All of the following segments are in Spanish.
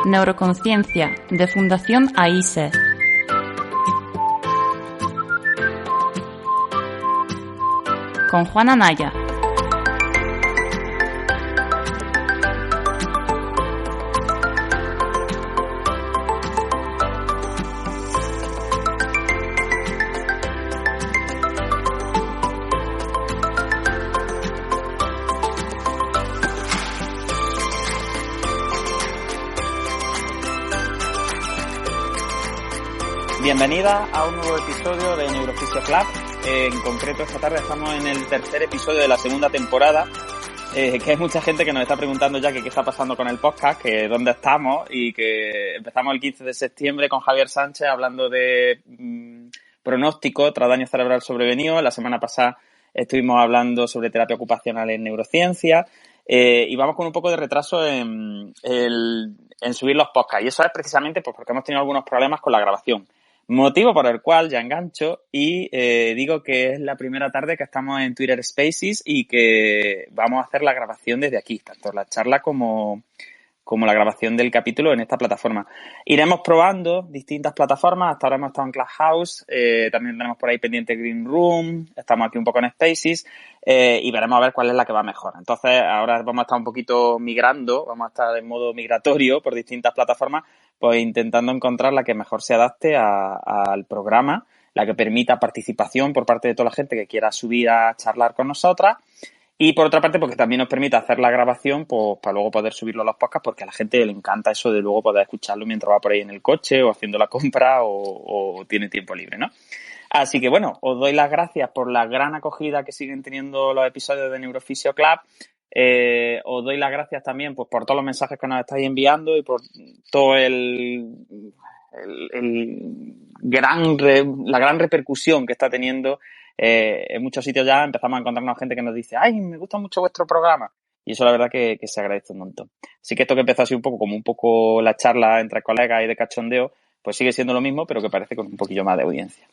Neuroconciencia, de Fundación AISE. Con Juana Naya. Bienvenida a un nuevo episodio de Neurofisio Club. En concreto, esta tarde estamos en el tercer episodio de la segunda temporada, que hay mucha gente que nos está preguntando ya que qué está pasando con el podcast, que dónde estamos, y que empezamos el 15 de septiembre con Javier Sánchez hablando de pronóstico tras daño cerebral sobrevenido. La semana pasada estuvimos hablando sobre terapia ocupacional en neurociencia, y vamos con un poco de retraso en subir los podcasts, y eso es precisamente pues porque hemos tenido algunos problemas con la grabación. Motivo por el cual ya engancho y digo que es la primera tarde que estamos en Twitter Spaces y que vamos a hacer la grabación desde aquí, tanto la charla como la grabación del capítulo en esta plataforma. Iremos probando distintas plataformas. Hasta ahora hemos estado en Clubhouse, también tenemos por ahí pendiente Green Room, estamos aquí un poco en Spaces, y veremos a ver cuál es la que va mejor. Entonces ahora vamos a estar un poquito migrando, vamos a estar en modo migratorio por distintas plataformas, pues intentando encontrar la que mejor se adapte al programa, la que permita participación por parte de toda la gente que quiera subir a charlar con nosotras. Y por otra parte, porque también nos permite hacer la grabación, pues para luego poder subirlo a los podcasts, porque a la gente le encanta eso de luego poder escucharlo mientras va por ahí en el coche o haciendo la compra o tiene tiempo libre, ¿no? Así que bueno, os doy las gracias por la gran acogida que siguen teniendo los episodios de Neurofisio Club. Os doy las gracias también pues por todos los mensajes que nos estáis enviando y por todo la gran repercusión que está teniendo. En muchos sitios ya empezamos a encontrarnos gente que nos dice ¡ay, me gusta mucho vuestro programa! Y eso la verdad que se agradece un montón. Así que esto que empezó así un poco la charla entre colegas y de cachondeo, pues sigue siendo lo mismo, pero que parece con un poquillo más de audiencia.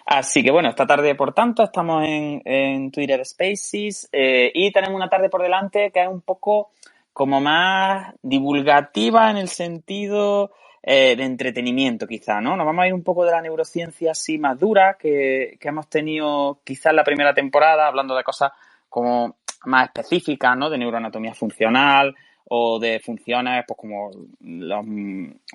Así que bueno, esta tarde, por tanto, estamos en Twitter Spaces, y tenemos una tarde por delante que es un poco como más divulgativa en el sentido de entretenimiento, quizá, ¿no? Nos vamos a ir un poco de la neurociencia así más dura que hemos tenido quizá en la primera temporada, hablando de cosas como más específicas, ¿no? De neuroanatomía funcional o de funciones, pues como los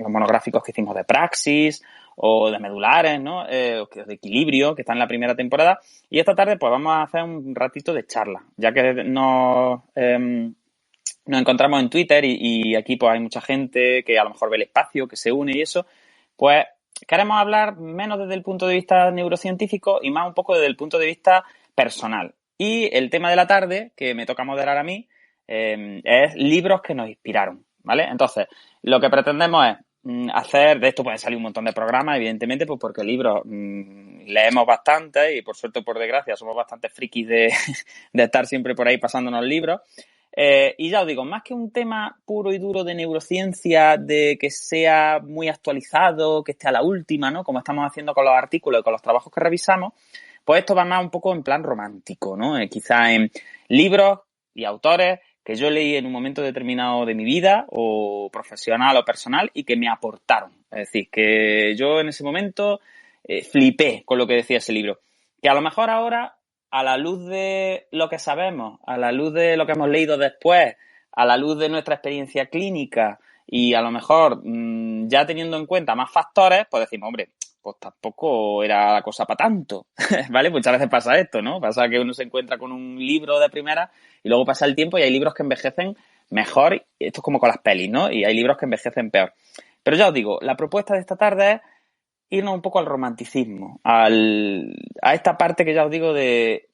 monográficos que hicimos de praxis o de medulares, ¿no? De equilibrio, que está en la primera temporada. Y esta tarde, pues vamos a hacer un ratito de charla, ya que nos encontramos en Twitter y aquí pues hay mucha gente que a lo mejor ve el espacio, que se une y eso, pues queremos hablar menos desde el punto de vista neurocientífico y más un poco desde el punto de vista personal. Y el tema de la tarde, que me toca moderar a mí, es libros que nos inspiraron, ¿vale? Entonces, lo que pretendemos es hacer, de esto pueden salir un montón de programas, evidentemente, pues porque libros leemos bastante y por suerte o por desgracia somos bastante frikis de estar siempre por ahí pasándonos libros. Y ya os digo, más que un tema puro y duro de neurociencia, de que sea muy actualizado, que esté a la última, ¿no? Como estamos haciendo con los artículos y con los trabajos que revisamos, pues esto va más un poco en plan romántico, ¿no? Quizá en libros y autores que yo leí en un momento determinado de mi vida, o profesional o personal, y que me aportaron. Es decir, que yo en ese momento flipé con lo que decía ese libro. Que a lo mejor ahora, a la luz de lo que sabemos, a la luz de lo que hemos leído después, a la luz de nuestra experiencia clínica y a lo mejor ya teniendo en cuenta más factores, pues decimos, hombre, pues tampoco era la cosa para tanto, ¿vale? Muchas veces pasa esto, ¿no? Pasa que uno se encuentra con un libro de primera y luego pasa el tiempo y hay libros que envejecen mejor. Esto es como con las pelis, ¿no? Y hay libros que envejecen peor. Pero ya os digo, la propuesta de esta tarde es irnos un poco al romanticismo, a esta parte que ya os digo de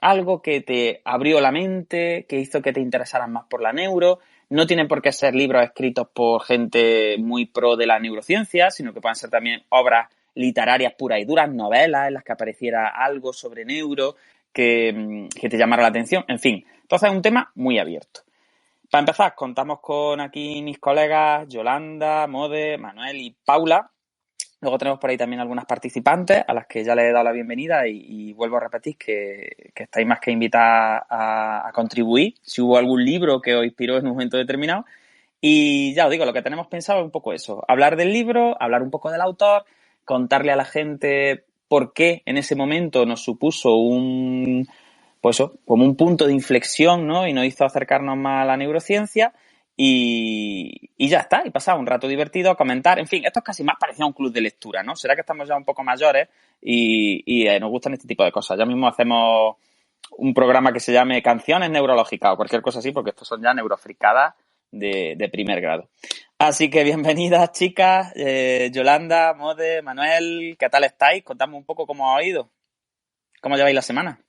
algo que te abrió la mente, que hizo que te interesaras más por la neuro. No tienen por qué ser libros escritos por gente muy pro de la neurociencia, sino que pueden ser también obras literarias puras y duras, novelas en las que apareciera algo sobre neuro que te llamara la atención. En fin, entonces es un tema muy abierto. Para empezar, contamos con aquí mis colegas Yolanda, Mode, Manuel y Paula. Luego tenemos por ahí también algunas participantes a las que ya les he dado la bienvenida y vuelvo a repetir que estáis más que invitadas a contribuir si hubo algún libro que os inspiró en un momento determinado. Y ya os digo, lo que tenemos pensado es un poco eso, hablar del libro, hablar un poco del autor, contarle a la gente por qué en ese momento nos supuso pues eso, como un punto de inflexión, ¿no? Y nos hizo acercarnos más a la neurociencia y ya está, y pasar un rato divertido a comentar. En fin, esto es casi más parecido a un club de lectura, ¿no? Será que estamos ya un poco mayores y nos gustan este tipo de cosas. Ya mismo hacemos un programa que se llame Canciones Neurológicas o cualquier cosa así, porque estos son ya neurofricadas de primer grado. Así que bienvenidas, chicas, Yolanda, Mode, Manuel, ¿qué tal estáis? Contadme un poco cómo ha ido, cómo lleváis la semana.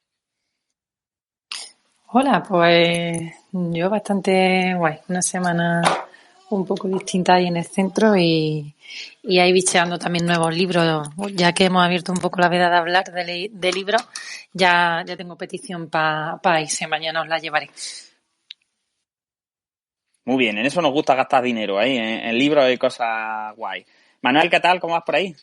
Hola, pues yo bastante guay. Una semana un poco distinta ahí en el centro y ahí bicheando también nuevos libros. Ya que hemos abierto un poco la veda de hablar de libros, ya tengo petición para irse. Mañana os la llevaré. Muy bien, en eso nos gusta gastar dinero, ahí, en libros y cosas guay. Manuel, ¿qué tal? ¿Cómo vas por ahí?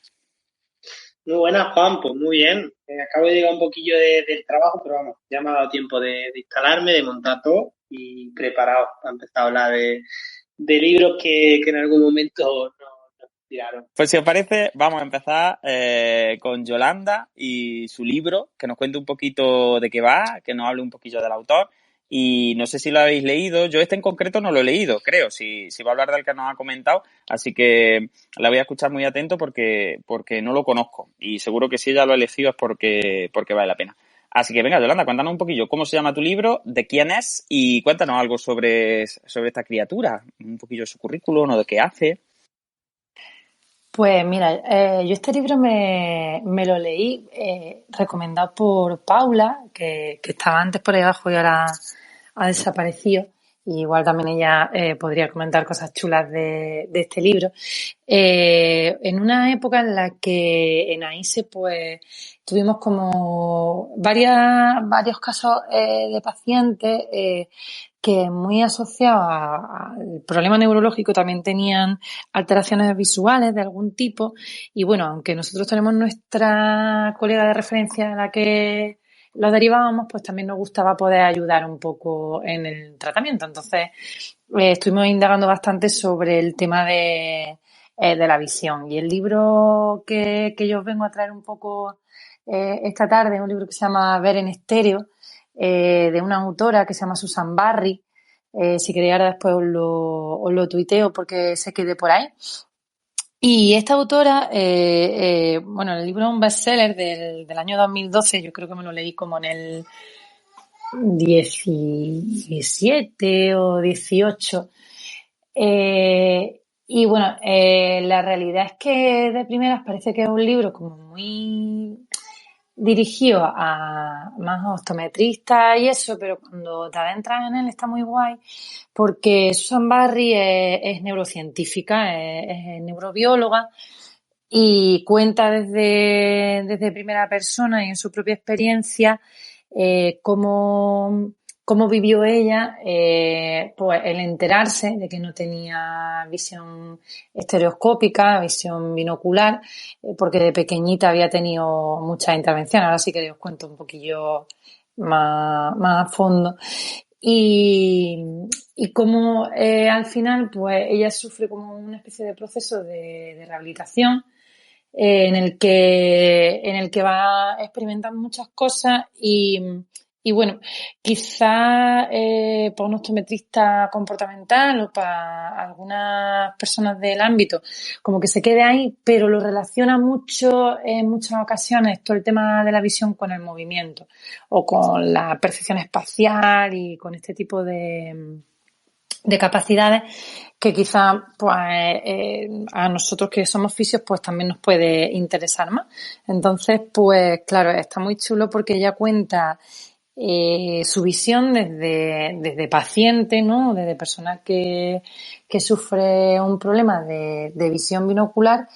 Muy buenas, Juan, pues muy bien. Acabo de llegar un poquillo del trabajo, pero vamos, ya me ha dado tiempo de instalarme, de montar todo y preparado para empezar a hablar de libros que en algún momento nos tiraron. Pues si os parece, vamos a empezar con Yolanda y su libro, que nos cuente un poquito de qué va, que nos hable un poquillo del autor. Y no sé si lo habéis leído, yo este en concreto no lo he leído, creo, si va a hablar del que nos ha comentado, así que la voy a escuchar muy atento porque no lo conozco y seguro que si ella lo ha elegido es porque vale la pena. Así que venga, Yolanda, cuéntanos un poquillo cómo se llama tu libro, de quién es y cuéntanos algo sobre esta criatura, un poquillo de su currículum o de qué hace. Pues mira, yo este libro me lo leí recomendado por Paula, que estaba antes por ahí abajo y ahora ha desaparecido. Y igual también ella podría comentar cosas chulas de este libro. En una época en la que en AISE pues tuvimos como varios casos de pacientes que muy asociados al problema neurológico también tenían alteraciones visuales de algún tipo y bueno, aunque nosotros tenemos nuestra colega de referencia a la que los derivábamos, pues también nos gustaba poder ayudar un poco en el tratamiento. Entonces, estuvimos indagando bastante sobre el tema de la visión. Y el libro que yo os vengo a traer un poco esta tarde es un libro que se llama Ver en estéreo, de una autora que se llama Susan Barry. Si queréis ahora después os lo tuiteo porque se quede por ahí. Y esta autora, bueno, el libro es un bestseller del año 2012, yo creo que me lo leí como en el 17 o 18. Y bueno, la realidad es que de primeras parece que es un libro como muy dirigido a más optometristas y eso, pero cuando te adentras en él está muy guay porque Susan Barry es neurocientífica, es neurobióloga y cuenta desde primera persona y en su propia experiencia cómo vivió ella pues el enterarse de que no tenía visión estereoscópica, visión binocular, porque de pequeñita había tenido muchas intervenciones. Ahora sí que os cuento un poquillo más a fondo. Y cómo al final pues ella sufre como una especie de proceso de rehabilitación en el que va experimentando muchas cosas y bueno, quizás para un optometrista comportamental o para algunas personas del ámbito, como que se quede ahí, pero lo relaciona mucho en muchas ocasiones todo el tema de la visión con el movimiento o con la percepción espacial y con este tipo de capacidades que quizá pues a nosotros que somos fisios pues también nos puede interesar más. Entonces, pues claro, está muy chulo porque ella cuenta su visión desde paciente, ¿no? Desde persona que sufre un problema de visión binocular,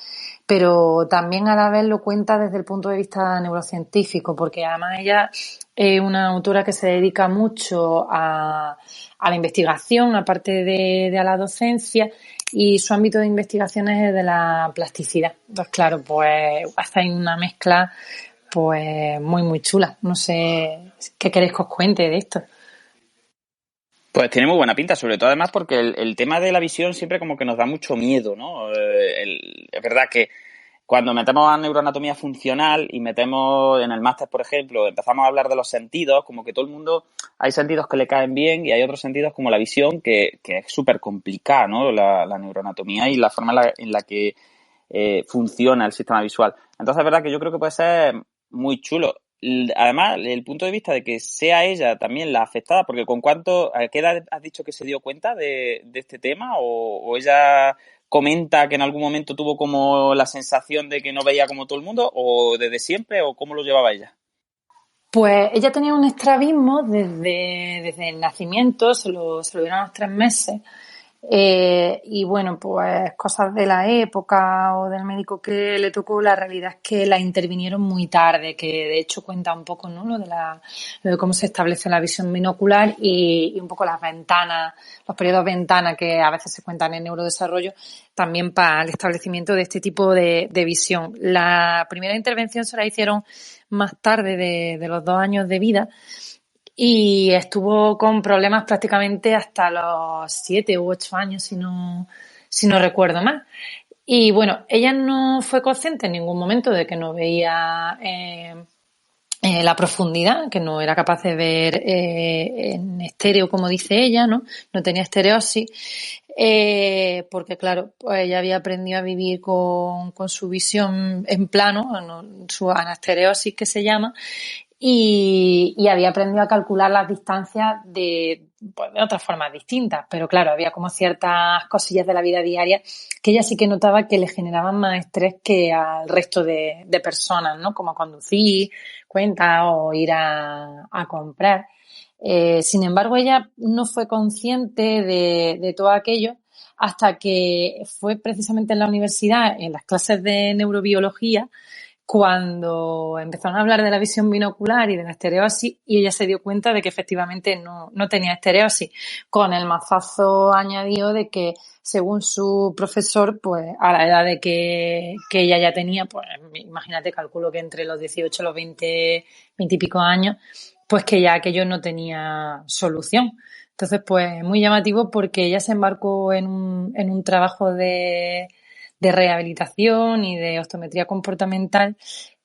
pero también a la vez lo cuenta desde el punto de vista neurocientífico, porque además ella es una autora que se dedica mucho a la investigación, aparte de a la docencia, y su ámbito de investigación es de la plasticidad. Entonces, claro, pues hace ahí una mezcla pues muy chula. No sé qué queréis que os cuente de esto. Pues tiene muy buena pinta, sobre todo además porque el tema de la visión siempre como que nos da mucho miedo, ¿no? Es verdad que cuando metemos a neuroanatomía funcional y metemos en el máster, por ejemplo, empezamos a hablar de los sentidos, como que todo el mundo, hay sentidos que le caen bien y hay otros sentidos como la visión que es súper complicada, ¿no? La neuroanatomía y la forma en la que funciona el sistema visual. Entonces es verdad que yo creo que puede ser muy chulo. Además, el punto de vista de que sea ella también la afectada, porque ¿a qué edad has dicho que se dio cuenta de este tema? ¿O ella comenta que en algún momento tuvo como la sensación de que no veía como todo el mundo? ¿O desde siempre? ¿O cómo lo llevaba ella? Pues ella tenía un estrabismo desde el nacimiento, se lo dieron a los 3 meses. Y bueno, pues cosas de la época o del médico que le tocó, la realidad es que la intervinieron muy tarde, que de hecho cuenta un poco, ¿no? lo de cómo se establece la visión binocular y un poco las ventanas, los periodos ventana que a veces se cuentan en neurodesarrollo, también para el establecimiento de este tipo de visión. La primera intervención se la hicieron más tarde de los 2 años de vida. Y estuvo con problemas prácticamente hasta los 7 u 8 años, si no recuerdo mal. Y bueno, ella no fue consciente en ningún momento de que no veía la profundidad, que no era capaz de ver en estéreo, como dice ella, ¿no? No tenía estereosis, porque claro, pues ella había aprendido a vivir con su visión en plano, su anastereosis que se llama, y había aprendido a calcular las distancias de otras formas distintas, pero claro, había como ciertas cosillas de la vida diaria que ella sí que notaba que le generaban más estrés que al resto de personas, ¿no? Como conducir, cuentas o ir a comprar. Sin embargo, ella no fue consciente de todo aquello hasta que fue precisamente en la universidad, en las clases de neurobiología, cuando empezaron a hablar de la visión binocular y de la estereosis, y ella se dio cuenta de que efectivamente no tenía estereosis, con el mazazo añadido de que, según su profesor, pues a la edad de que ella ya tenía, pues imagínate, calculo que entre los 18 y los 20 y pico años, pues que ya aquello no tenía solución. Entonces, pues muy llamativo porque ella se embarcó en un trabajo de rehabilitación y de optometría comportamental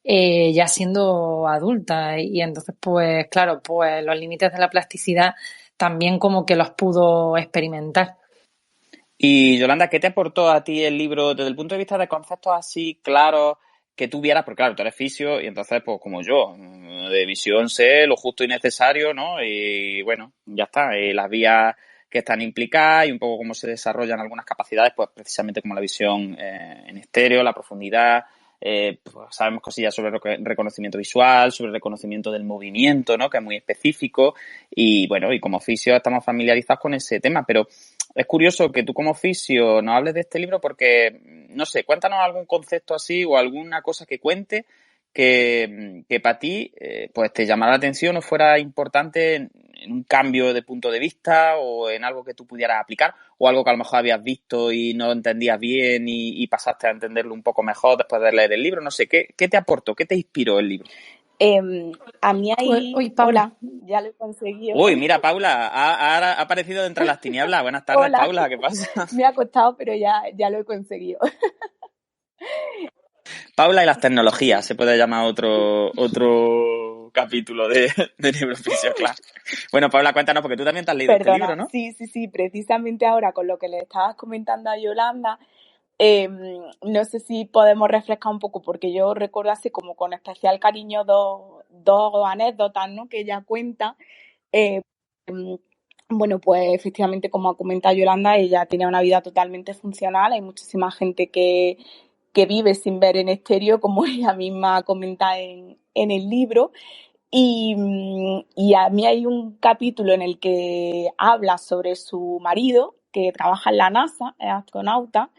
ya siendo adulta, y entonces pues claro, pues los límites de la plasticidad también como que los pudo experimentar. Y Yolanda, ¿qué te aportó a ti el libro desde el punto de vista de conceptos así claros que tú vieras? Porque claro, tú eres fisio y entonces pues como yo, de visión sé lo justo y necesario, ¿no? Y bueno, ya está, las vías que están implicadas y un poco cómo se desarrollan algunas capacidades, pues precisamente como la visión en estéreo, la profundidad, pues sabemos cosillas sobre reconocimiento visual, sobre reconocimiento del movimiento, ¿no? Que es muy específico y bueno, y como fisio estamos familiarizados con ese tema, pero es curioso que tú como fisio nos hables de este libro porque, no sé, cuéntanos algún concepto así o alguna cosa que cuente que para ti pues te llamara la atención o fuera importante en un cambio de punto de vista o en algo que tú pudieras aplicar o algo que a lo mejor habías visto y no entendías bien y pasaste a entenderlo un poco mejor después de leer el libro. No sé, ¿qué te aportó? ¿Qué te inspiró el libro? A mí ahí... Uy, Paula. Hola, ya lo he conseguido. Uy, mira, Paula, ha aparecido de entre las tinieblas. Buenas tardes, hola. Paula, ¿qué pasa? Me ha costado, pero ya lo he conseguido. Paula y las tecnologías, se puede llamar otro capítulo de Neurofisio, claro. Bueno, Paula, cuéntanos, porque tú también te has leído este libro, ¿no? Sí, precisamente ahora con lo que le estabas comentando a Yolanda, no sé si podemos refrescar un poco, porque yo recuerdo así como con especial cariño dos anécdotas, ¿no? Que ella cuenta. Bueno, pues efectivamente, como ha comentado Yolanda, ella tiene una vida totalmente funcional. Hay muchísima gente que vive sin ver en estéreo, como ella misma comenta en el libro. Y a mí hay un capítulo en el que habla sobre su marido, que trabaja en la NASA, es astronauta,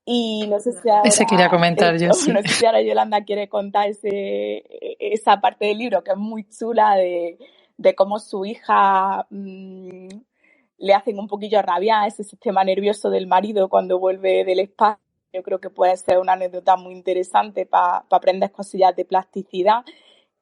y no sé si ahora... Ese quería comentar yo, sí. No sé si ahora Yolanda quiere contar esa parte del libro, que es muy chula, de cómo su hija le hacen un poquillo rabiar ese sistema nervioso del marido cuando vuelve del espacio. Yo creo que puede ser una anécdota muy interesante para aprender cosillas de plasticidad.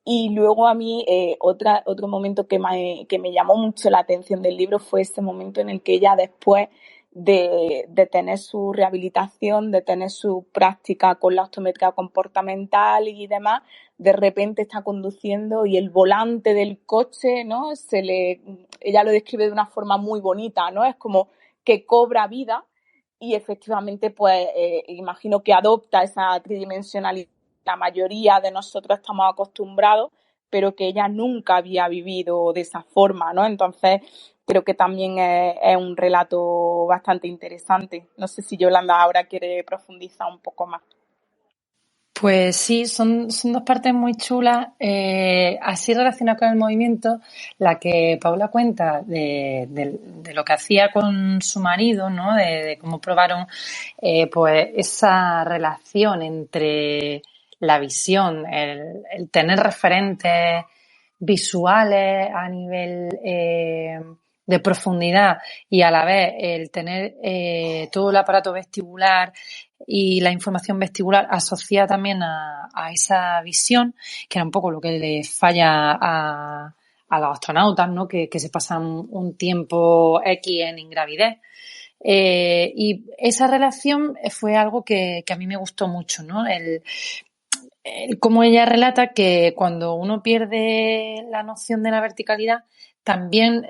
Y luego a mí otro momento que me llamó mucho la atención del libro fue ese momento en el que ella, después de tener su rehabilitación, de tener su práctica con la optometría comportamental y demás, de repente está conduciendo y el volante del coche, ¿no? Ella lo describe de una forma muy bonita, ¿no? Es como que cobra vida y efectivamente, pues, imagino que adopta esa tridimensionalidad. La mayoría de nosotros estamos acostumbrados, pero que ella nunca había vivido de esa forma, ¿no? Entonces, creo que también es un relato bastante interesante. No sé si Yolanda ahora quiere profundizar un poco más. Pues sí, son dos partes muy chulas, así relacionadas con el movimiento. La que Paula cuenta de lo que hacía con su marido, ¿no? De cómo probaron pues esa relación entre la visión, el tener referentes visuales a nivel de profundidad y a la vez el tener todo el aparato vestibular y la información vestibular asociada también a esa visión, que era un poco lo que le falla a los astronautas, ¿no? Que se pasan un tiempo X en ingravidez. Y esa relación fue algo que a mí me gustó mucho, ¿no? Como ella relata que cuando uno pierde la noción de la verticalidad, también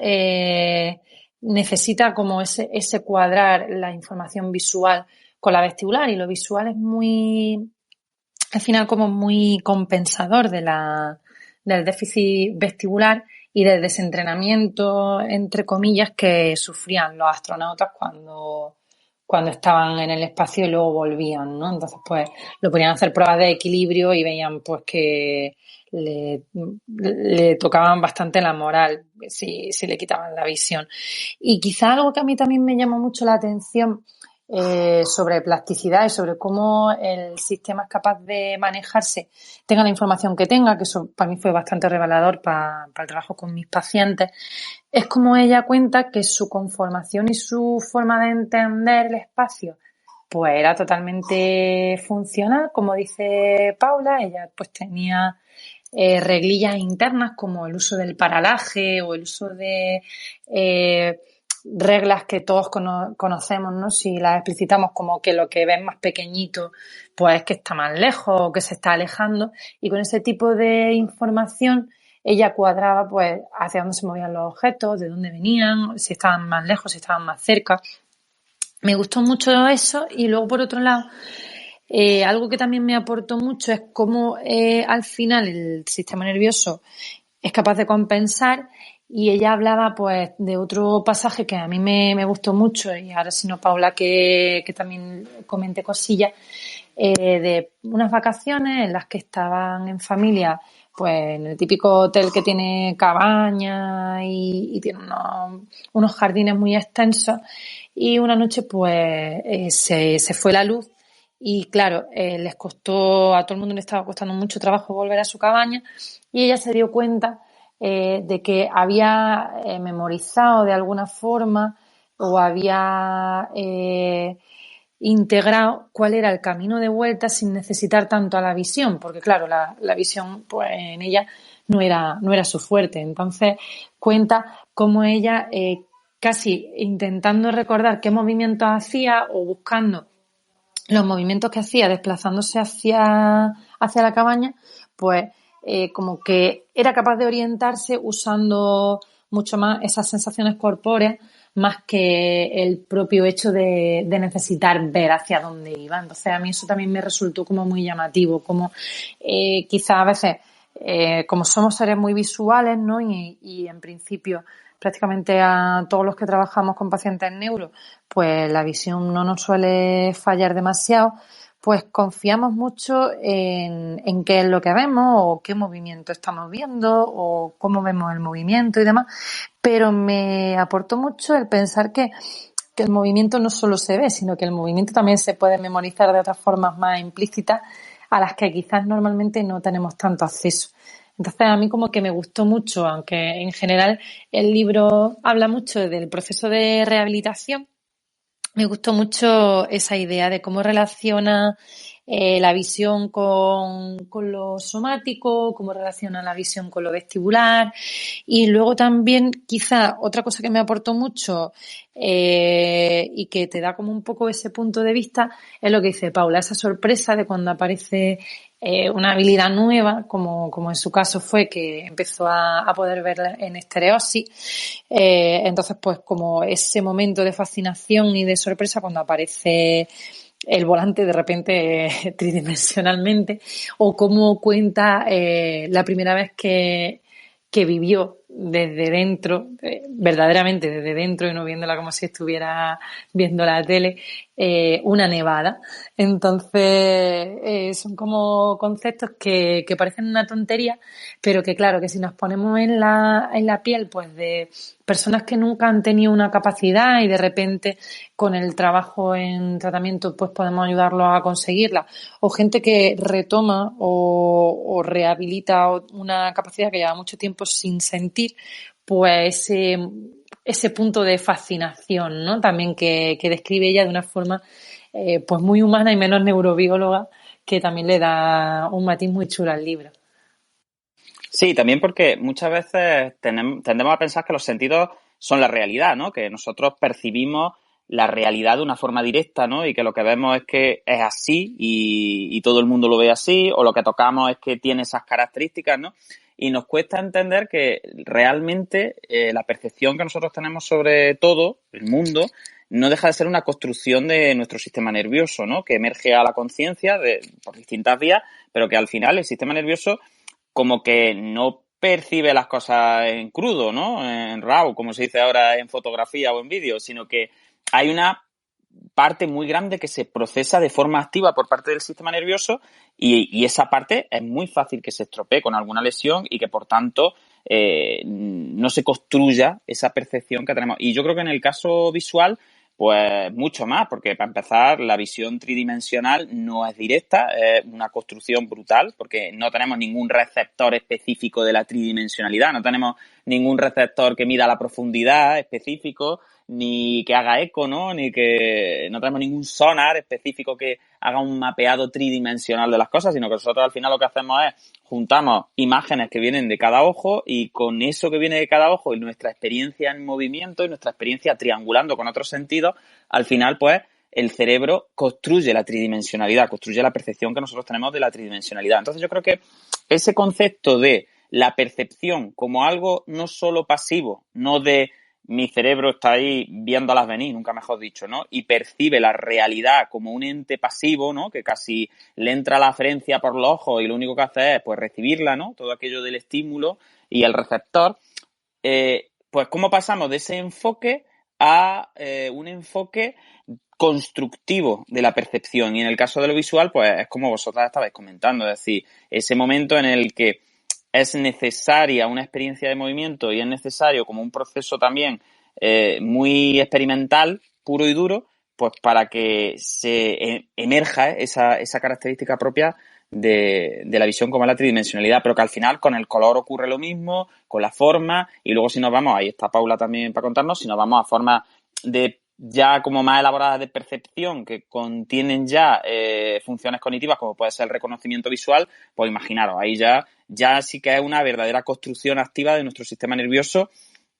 necesita como ese cuadrar la información visual con la vestibular, y lo visual es muy, al final, como muy compensador del déficit vestibular y del desentrenamiento, entre comillas, que sufrían los astronautas cuando estaban en el espacio y luego volvían, ¿no? Entonces, pues, lo ponían a hacer pruebas de equilibrio y veían, pues, que le tocaban bastante la moral si le quitaban la visión. Y quizá algo que a mí también me llamó mucho la atención sobre plasticidad y sobre cómo el sistema es capaz de manejarse, tenga la información que tenga, que eso para mí fue bastante revelador para el trabajo con mis pacientes, es como ella cuenta que su conformación y su forma de entender el espacio pues era totalmente funcional, como dice Paula. Ella pues tenía reglillas internas como el uso del paralaje o el uso de reglas que todos conocemos, ¿no? Si las explicitamos como que lo que ves más pequeñito, pues es que está más lejos o que se está alejando, y con ese tipo de información ella cuadraba pues hacia dónde se movían los objetos, de dónde venían, si estaban más lejos, si estaban más cerca. Me gustó mucho eso. Y luego, por otro lado, algo que también me aportó mucho es cómo al final el sistema nervioso es capaz de compensar. Y ella hablaba pues de otro pasaje que a mí me gustó mucho, y ahora si no Paula que también comente cosillas, de unas vacaciones en las que estaban en familia pues en el típico hotel que tiene cabaña y tiene unos jardines muy extensos, y una noche pues se fue la luz. Y claro, les costó, a todo el mundo le estaba costando mucho trabajo volver a su cabaña, y ella se dio cuenta de que había memorizado de alguna forma o había integrado cuál era el camino de vuelta sin necesitar tanto a la visión, porque claro, la visión pues en ella no era su fuerte. Entonces cuenta cómo ella casi intentando recordar qué movimientos hacía o buscando los movimientos que hacía desplazándose hacia la cabaña, pues como que era capaz de orientarse usando mucho más esas sensaciones corpóreas más que el propio hecho de necesitar ver hacia dónde iba. Entonces a mí eso también me resultó como muy llamativo, como quizás a veces como somos seres muy visuales, ¿no? Y en principio prácticamente a todos los que trabajamos con pacientes neuro, pues la visión no nos suele fallar demasiado, pues confiamos mucho en qué es lo que vemos o qué movimiento estamos viendo o cómo vemos el movimiento y demás, pero me aportó mucho el pensar que el movimiento no solo se ve, sino que el movimiento también se puede memorizar de otras formas más implícitas a las que quizás normalmente no tenemos tanto acceso. Entonces a mí como que me gustó mucho, aunque en general el libro habla mucho del proceso de rehabilitación, me gustó mucho esa idea de cómo relaciona la visión con lo somático, cómo relaciona la visión con lo vestibular. Y luego también, quizá, otra cosa que me aportó mucho y que te da como un poco ese punto de vista es lo que dice Paula, esa sorpresa de cuando aparece una habilidad nueva, como en su caso fue que empezó a poder ver en estereosis. Entonces, pues como ese momento de fascinación y de sorpresa cuando aparece el volante de repente tridimensionalmente, o cómo cuenta la primera vez que vivió desde dentro, verdaderamente desde dentro y no viéndola como si estuviera viendo la tele, una nevada. Entonces, son como conceptos que parecen una tontería, pero que claro, que si nos ponemos en la piel pues de personas que nunca han tenido una capacidad y de repente con el trabajo en tratamiento pues podemos ayudarlos a conseguirla, o gente que retoma o rehabilita una capacidad que lleva mucho tiempo sin sentir, pues ese punto de fascinación, ¿no? También que describe ella de una forma pues muy humana y menos neurobióloga, que también le da un matiz muy chulo al libro. Sí, también porque muchas veces tendemos a pensar que los sentidos son la realidad, ¿no? Que nosotros percibimos la realidad de una forma directa, ¿no? Y que lo que vemos es que es así y todo el mundo lo ve así, o lo que tocamos es que tiene esas características, ¿no? Y nos cuesta entender que realmente la percepción que nosotros tenemos sobre todo, el mundo, no deja de ser una construcción de nuestro sistema nervioso, ¿no? Que emerge a la conciencia por distintas vías, pero que al final el sistema nervioso como que no percibe las cosas en crudo, ¿no? En RAW, como se dice ahora en fotografía o en vídeo, sino que hay una parte muy grande que se procesa de forma activa por parte del sistema nervioso y esa parte es muy fácil que se estropee con alguna lesión y que, por tanto, no se construya esa percepción que tenemos. Y yo creo que en el caso visual, pues mucho más, porque para empezar la visión tridimensional no es directa, es una construcción brutal, porque no tenemos ningún receptor específico de la tridimensionalidad, no tenemos ningún receptor que mida la profundidad específico, ni que haga eco, ¿no? Ni que no tenemos ningún sonar específico que haga un mapeado tridimensional de las cosas, sino que nosotros al final lo que hacemos es juntamos imágenes que vienen de cada ojo y con eso que viene de cada ojo y nuestra experiencia en movimiento y nuestra experiencia triangulando con otros sentidos, al final pues el cerebro construye la tridimensionalidad, construye la percepción que nosotros tenemos de la tridimensionalidad. Entonces yo creo que ese concepto de la percepción como algo no solo pasivo, no de mi cerebro está ahí viéndolas venir, nunca mejor dicho, ¿no? Y percibe la realidad como un ente pasivo, ¿no? Que casi le entra la aferencia por los ojos y lo único que hace es, pues, recibirla, ¿no? Todo aquello del estímulo y el receptor. Pues, ¿cómo pasamos de ese enfoque a un enfoque constructivo de la percepción? Y en el caso de lo visual, pues, es como vosotras estabais comentando, es decir, ese momento en el que es necesaria una experiencia de movimiento y es necesario como un proceso también muy experimental, puro y duro, pues para que se emerja esa característica propia de la visión como la tridimensionalidad, pero que al final con el color ocurre lo mismo, con la forma, y luego si nos vamos, ahí está Paula también para contarnos, si nos vamos a formas de ya como más elaboradas de percepción que contienen ya funciones cognitivas como puede ser el reconocimiento visual, pues imaginaros, ahí ya sí que es una verdadera construcción activa de nuestro sistema nervioso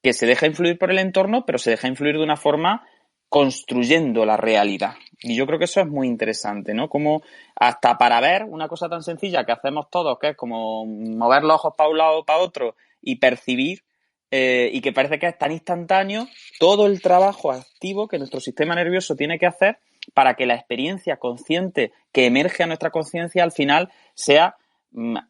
que se deja influir por el entorno, pero se deja influir de una forma construyendo la realidad. Y yo creo que eso es muy interesante, ¿no? Como hasta para ver una cosa tan sencilla que hacemos todos, que es como mover los ojos para un lado o para otro y percibir, y que parece que es tan instantáneo, todo el trabajo activo que nuestro sistema nervioso tiene que hacer para que la experiencia consciente que emerge a nuestra conciencia al final sea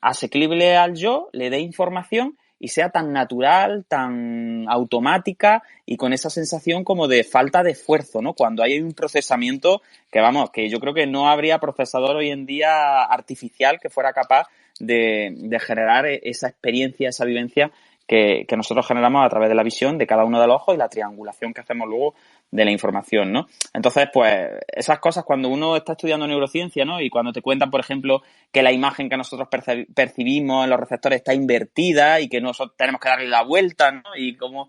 asequible al yo, le dé información y sea tan natural, tan automática y con esa sensación como de falta de esfuerzo, ¿no? Cuando hay un procesamiento que, vamos, que yo creo que no habría procesador hoy en día artificial que fuera capaz de generar esa experiencia, esa vivencia que nosotros generamos a través de la visión de cada uno de los ojos y la triangulación que hacemos luego de la información, ¿no? Entonces, pues, esas cosas cuando uno está estudiando neurociencia, ¿no? Y cuando te cuentan, por ejemplo, que la imagen que nosotros percibimos en los receptores está invertida y que nosotros tenemos que darle la vuelta, ¿no? Y como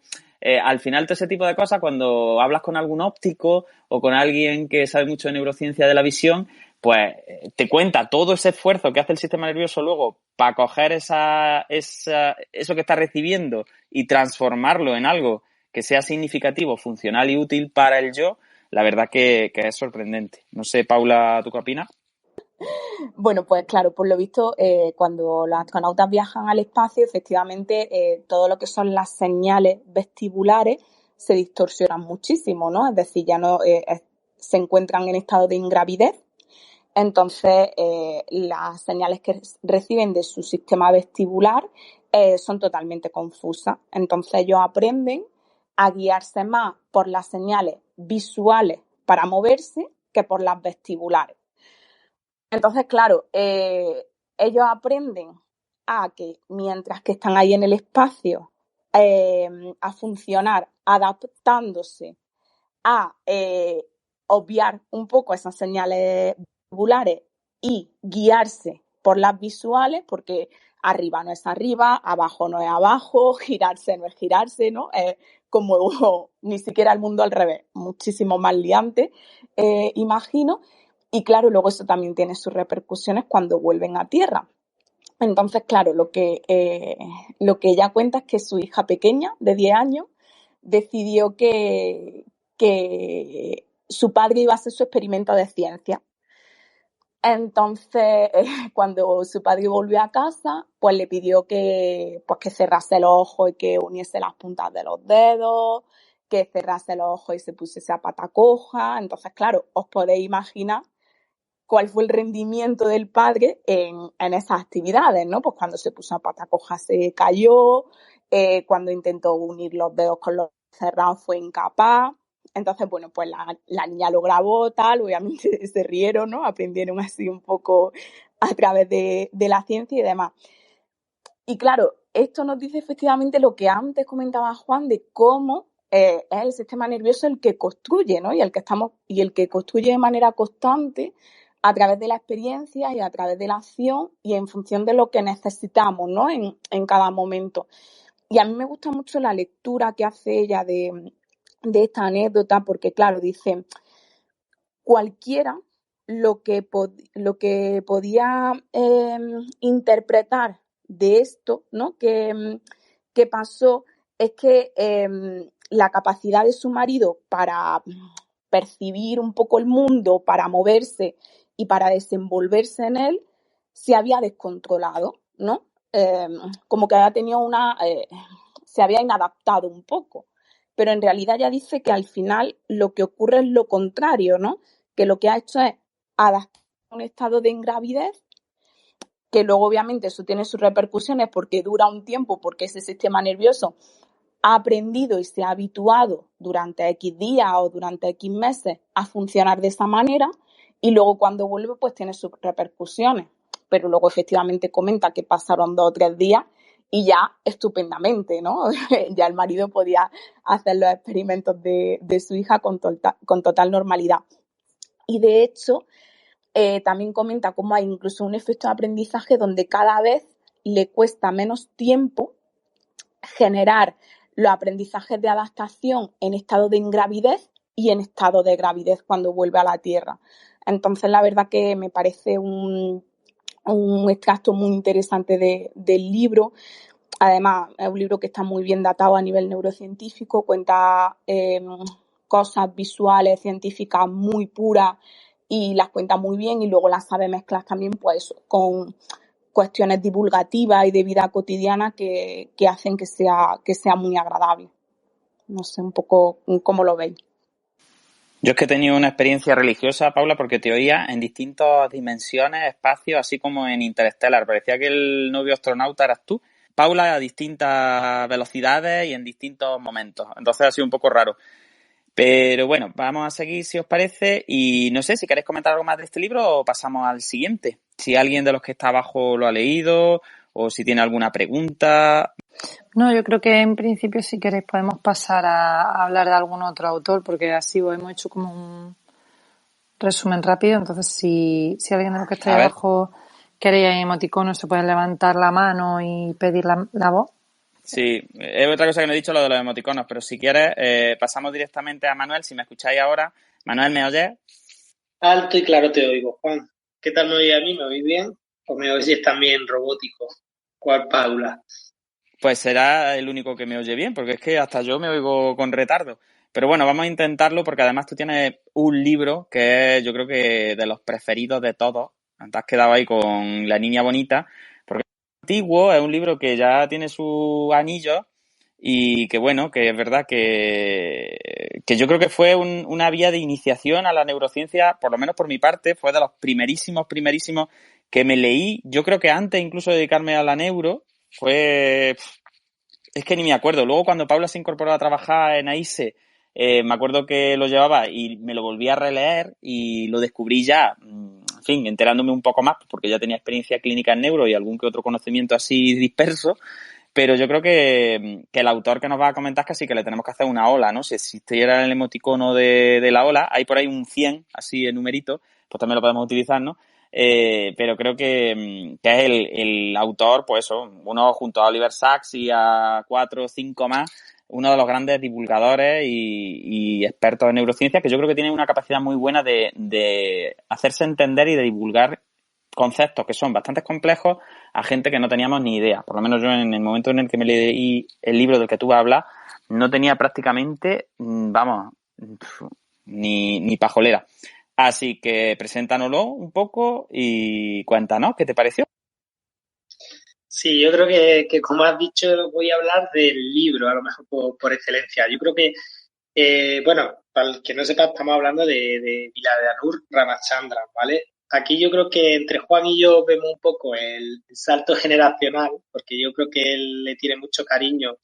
al final todo ese tipo de cosas, cuando hablas con algún óptico o con alguien que sabe mucho de neurociencia de la visión, pues te cuenta todo ese esfuerzo que hace el sistema nervioso luego para coger eso que está recibiendo y transformarlo en algo que sea significativo, funcional y útil para el yo, la verdad que es sorprendente. No sé, Paula, ¿tú qué opinas? Bueno, pues claro, por lo visto, cuando los astronautas viajan al espacio, efectivamente, todo lo que son las señales vestibulares se distorsionan muchísimo, ¿no? Es decir, ya no se encuentran en estado de ingravidez. Entonces, las señales que reciben de su sistema vestibular son totalmente confusas. Entonces, ellos aprenden a guiarse más por las señales visuales para moverse que por las vestibulares. Entonces, claro, ellos aprenden a que mientras que están ahí en el espacio, a funcionar adaptándose a obviar un poco esas señales vestibulares y guiarse por las visuales, porque arriba no es arriba, abajo no es abajo, girarse no es girarse, ¿no? Como ni siquiera el mundo al revés, muchísimo más liante, imagino. Y claro, luego eso también tiene sus repercusiones cuando vuelven a tierra. Entonces, claro, lo que ella cuenta es que su hija pequeña, de 10 años, decidió que su padre iba a hacer su experimento de ciencia. Entonces, cuando su padre volvió a casa, pues le pidió que cerrase los ojos y que uniese las puntas de los dedos, que cerrase los ojos y se pusiese a pata coja. Entonces, claro, os podéis imaginar cuál fue el rendimiento del padre en esas actividades, ¿no? Pues cuando se puso a pata coja se cayó, cuando intentó unir los dedos con los cerrados fue incapaz. Entonces, bueno, pues la niña lo grabó, tal, obviamente se rieron, ¿no? Aprendieron así un poco a través de la ciencia y demás. Y claro, esto nos dice efectivamente lo que antes comentaba Juan de cómo es el sistema nervioso el que construye, ¿no? Y el que construye de manera constante a través de la experiencia y a través de la acción y en función de lo que necesitamos, ¿no? En cada momento. Y a mí me gusta mucho la lectura que hace ella de esta anécdota, porque claro, dice, cualquiera lo que podía interpretar de esto, ¿no? que pasó es que la capacidad de su marido para percibir un poco el mundo, para moverse y para desenvolverse en él, se había descontrolado, ¿no? Como que había tenido se había inadaptado un poco. Pero en realidad ya dice que al final lo que ocurre es lo contrario, ¿no? Que lo que ha hecho es adaptar a un estado de ingravidez, que luego obviamente eso tiene sus repercusiones porque dura un tiempo, porque ese sistema nervioso ha aprendido y se ha habituado durante X días o durante X meses a funcionar de esa manera y luego cuando vuelve pues tiene sus repercusiones. Pero luego efectivamente comenta que pasaron 2 o 3 días y ya estupendamente, ¿no? Ya el marido podía hacer los experimentos de su hija con total normalidad. Y de hecho, también comenta cómo hay incluso un efecto de aprendizaje donde cada vez le cuesta menos tiempo generar los aprendizajes de adaptación en estado de ingravidez y en estado de gravidez cuando vuelve a la Tierra. Entonces, la verdad que me parece un extracto muy interesante del libro. Además, es un libro que está muy bien datado a nivel neurocientífico, cuenta cosas visuales, científicas muy puras y las cuenta muy bien y luego las sabe mezclar también pues con cuestiones divulgativas y de vida cotidiana que hacen que sea muy agradable. No sé un poco cómo lo veis. Yo es que he tenido una experiencia religiosa, Paula, porque te oía en distintas dimensiones, espacios, así como en Interstellar. Parecía que el novio astronauta eras tú, Paula, a distintas velocidades y en distintos momentos. Entonces ha sido un poco raro. Pero bueno, vamos a seguir si os parece y no sé si queréis comentar algo más de este libro o pasamos al siguiente. Si alguien de los que está abajo lo ha leído o si tiene alguna pregunta. No, yo creo que en principio si queréis podemos pasar a hablar de algún otro autor porque así hemos hecho como un resumen rápido. Entonces si alguien de los que está abajo queréis emoticonos se puede levantar la mano y pedir la voz. Sí, es otra cosa que no he dicho, lo de los emoticonos, pero si quieres pasamos directamente a Manuel, si me escucháis ahora. Manuel, ¿me oyes? Alto y claro te oigo, Juan. ¿Qué tal me oís a mí? ¿Me oís bien? ¿O me oís también robótico? ¿Cuál Paula? Pues será el único que me oye bien, porque es que hasta yo me oigo con retardo. Pero bueno, vamos a intentarlo porque además tú tienes un libro que es, yo creo que de los preferidos de todos. Te has quedado ahí con La Niña Bonita, porque es antiguo, es un libro que ya tiene sus anillos y que bueno, que es verdad que yo creo que fue una vía de iniciación a la neurociencia, por lo menos por mi parte, fue de los primerísimos que me leí. Yo creo que antes incluso de dedicarme a la neuro, es que ni me acuerdo. Luego cuando Paula se incorporó a trabajar en AISE, me acuerdo que lo llevaba y me lo volví a releer y lo descubrí ya, en fin, enterándome un poco más, porque ya tenía experiencia clínica en neuro y algún que otro conocimiento así disperso. Pero yo creo que el autor que nos va a comentar que sí que le tenemos que hacer una ola, ¿no? Si existiera el emoticono de la ola, hay por ahí un 100, así en numerito, pues también lo podemos utilizar, ¿no? Pero creo que es el autor, pues eso, uno junto a Oliver Sacks y a 4 o 5 más, uno de los grandes divulgadores y expertos en neurociencia, que yo creo que tiene una capacidad muy buena de hacerse entender y de divulgar conceptos que son bastante complejos a gente que no teníamos ni idea. Por lo menos yo en el momento en el que me leí el libro del que tú hablas, no tenía prácticamente, vamos, ni pajolera. Así que preséntanoslo un poco y cuéntanos qué te pareció. Sí, yo creo que como has dicho, voy a hablar del libro, a lo mejor por excelencia. Yo creo que, bueno, para el que no sepa, estamos hablando de Viladeanur Ramachandran, ¿vale? Aquí yo creo que entre Juan y yo vemos un poco el salto generacional, porque yo creo que él le tiene mucho cariño,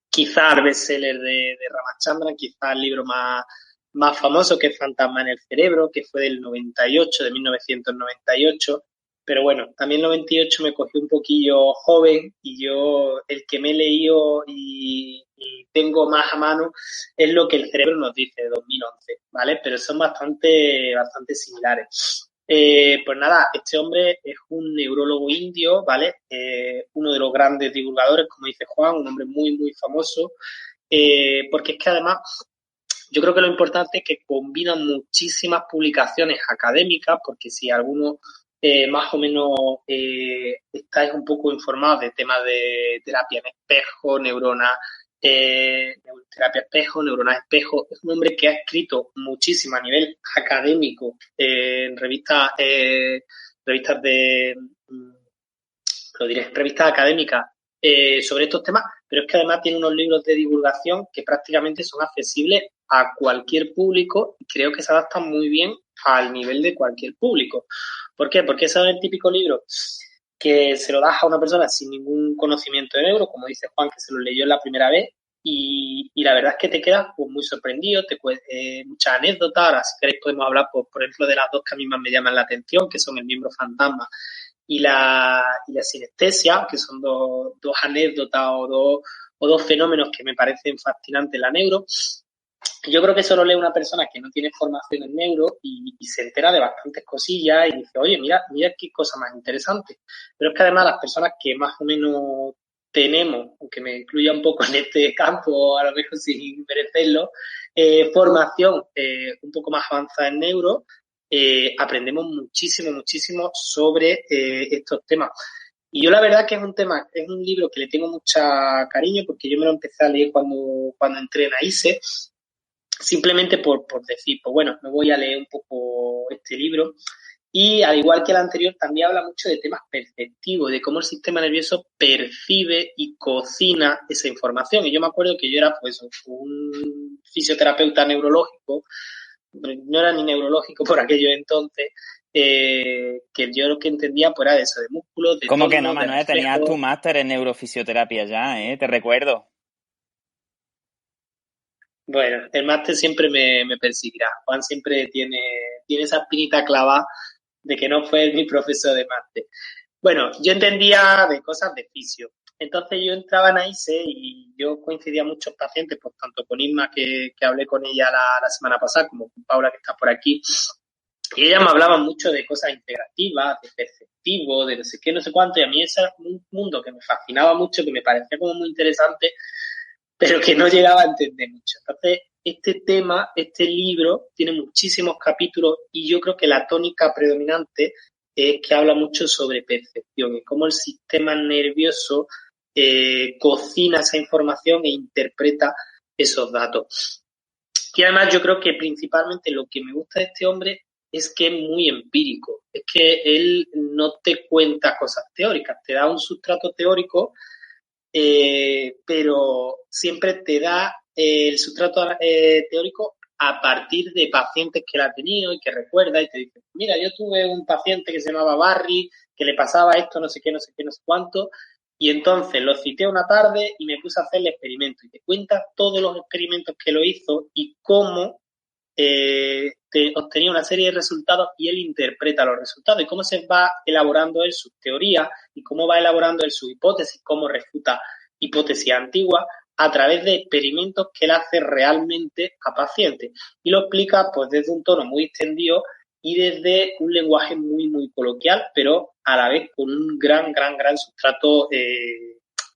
quizá al bestseller de Ramachandran, quizá el libro más famoso, que es Fantasma en el cerebro, que fue del 98, de 1998. Pero bueno, también el 98 me cogió un poquillo joven y yo el que me he leído y tengo más a mano es lo que el cerebro nos dice de 2011, ¿vale? Pero son bastante similares. Pues nada, este hombre es un neurólogo indio, ¿vale? Uno de los grandes divulgadores, como dice Juan, un hombre muy famoso, porque es que además yo creo que lo importante es que combina muchísimas publicaciones académicas, porque si alguno más o menos estáis un poco informados de temas de terapia en espejo, terapia espejo, neuronas espejo, es un hombre que ha escrito muchísimo a nivel académico en revistas de, lo diré, revistas académicas sobre estos temas, pero es que además tiene unos libros de divulgación que prácticamente son accesibles a cualquier público y creo que se adaptan muy bien al nivel de cualquier público. ¿Por qué? Porque ese es el típico libro que se lo das a una persona sin ningún conocimiento de neuro, como dice Juan, que se lo leyó la primera vez, y la verdad es que te quedas pues, muy sorprendido, muchas anécdotas. Ahora, si queréis, podemos hablar, pues, por ejemplo, de las dos que a mí más me llaman la atención, que son el miembro fantasma y la sinestesia, que son dos anécdotas o dos fenómenos que me parecen fascinantes en la neuro. Yo creo que eso lo lee una persona que no tiene formación en neuro y se entera de bastantes cosillas y dice, oye, mira qué cosa más interesante. Pero es que además las personas que más o menos tenemos, aunque me incluya un poco en este campo, a lo mejor sin merecerlo, formación un poco más avanzada en neuro, aprendemos muchísimo sobre estos temas. Y yo la verdad que es un libro que le tengo mucha cariño porque yo me lo empecé a leer cuando entré en AISE, simplemente por decir, pues bueno, me voy a leer un poco este libro. Y al igual que el anterior, también habla mucho de temas perceptivos, de cómo el sistema nervioso percibe y cocina esa información. Y yo me acuerdo que yo era pues un fisioterapeuta neurológico, no era ni neurológico por aquello entonces, que yo lo que entendía pues era de eso, de músculos, de ¿Cómo que tono, no, de Manuel? Tenías reflejos. tu máster en neurofisioterapia ya, ¿eh? Te recuerdo. Bueno, el máster siempre me perseguirá. Juan siempre tiene esa espinita clavada de que no fue mi profesor de máster. Bueno, yo entendía de cosas de fisio. Entonces yo entraba en AISE y yo coincidía a muchos pacientes, pues tanto con Isma, que hablé con ella la semana pasada, como con Paula, que está por aquí. Y ella me hablaba mucho de cosas integrativas, de perceptivo, de no sé qué, no sé cuánto. Y a mí ese era un mundo que me fascinaba mucho, que me parecía como muy interesante, pero que no llegaba a entender mucho. Entonces, este tema, este libro, tiene muchísimos capítulos y yo creo que la tónica predominante es que habla mucho sobre percepción y cómo el sistema nervioso cocina esa información e interpreta esos datos. Y además yo creo que principalmente lo que me gusta de este hombre es que es muy empírico, es que él no te cuenta cosas teóricas, te da un sustrato teórico, pero siempre te da el sustrato teórico a partir de pacientes que él ha tenido y que recuerda y te dice, mira, yo tuve un paciente que se llamaba Barry, que le pasaba esto, no sé qué, no sé qué, no sé cuánto, y entonces lo cité una tarde y me puse a hacer el experimento y te cuenta todos los experimentos que lo hizo y cómo te obtenía una serie de resultados y él interpreta los resultados y cómo se va elaborando él sus teorías y cómo va elaborando él sus hipótesis, cómo refuta hipótesis antiguas a través de experimentos que él hace realmente a pacientes y lo explica pues desde un tono muy extendido y desde un lenguaje muy, muy coloquial, pero a la vez con un gran sustrato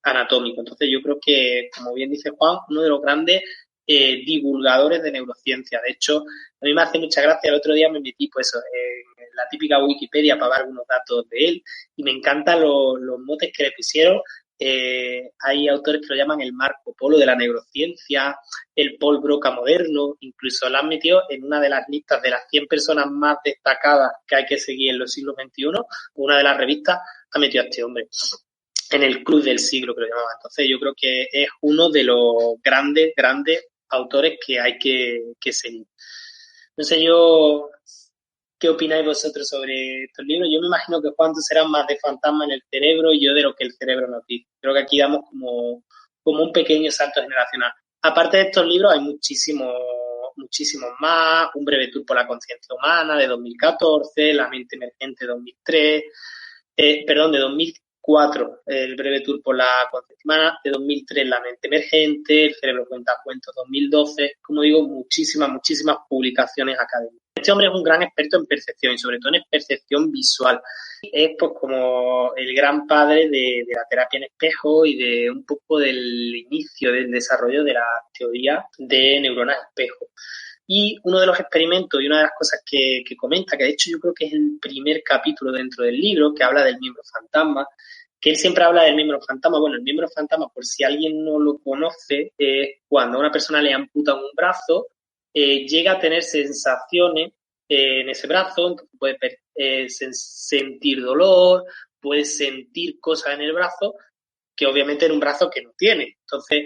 anatómico. Entonces yo creo que, como bien dice Juan, uno de los grandes divulgadores de neurociencia. De hecho, a mí me hace mucha gracia, el otro día me metí pues en la típica Wikipedia para ver algunos datos de él y me encantan los motes que le pusieron. Hay autores que lo llaman el Marco Polo de la neurociencia, el Paul Broca moderno, incluso lo han metido en una de las listas de las 100 personas más destacadas que hay que seguir en los siglos XXI. Una de las revistas ha metido a este hombre en el club del siglo, que lo llamaba. Entonces yo creo que es uno de los grandes autores que hay que seguir. No sé yo qué opináis vosotros sobre estos libros. Yo me imagino que Juan, tú serás más de fantasma en el cerebro y yo de lo que el cerebro nos dice. Creo que aquí damos como un pequeño salto generacional. Aparte de estos libros hay muchísimos más. Un breve tour por la conciencia humana de 2014, La mente emergente de 2003, de 2004, el breve tour por la conciencia humana, de 2003 La mente emergente, El cerebro cuenta cuentos 2012, como digo, muchísimas publicaciones académicas. Este hombre es un gran experto en percepción y sobre todo en percepción visual. Es pues como el gran padre de la terapia en espejo y de un poco del inicio del desarrollo de la teoría de neuronas espejo. Y uno de los experimentos y una de las cosas que comenta, que de hecho yo creo que es el primer capítulo dentro del libro, que habla del miembro fantasma, que él siempre habla del miembro fantasma. Bueno, el miembro fantasma, por si alguien no lo conoce, es cuando a una persona le amputan un brazo, llega a tener sensaciones en ese brazo, entonces puede sentir dolor, puede sentir cosas en el brazo, que obviamente en un brazo que no tiene. Entonces,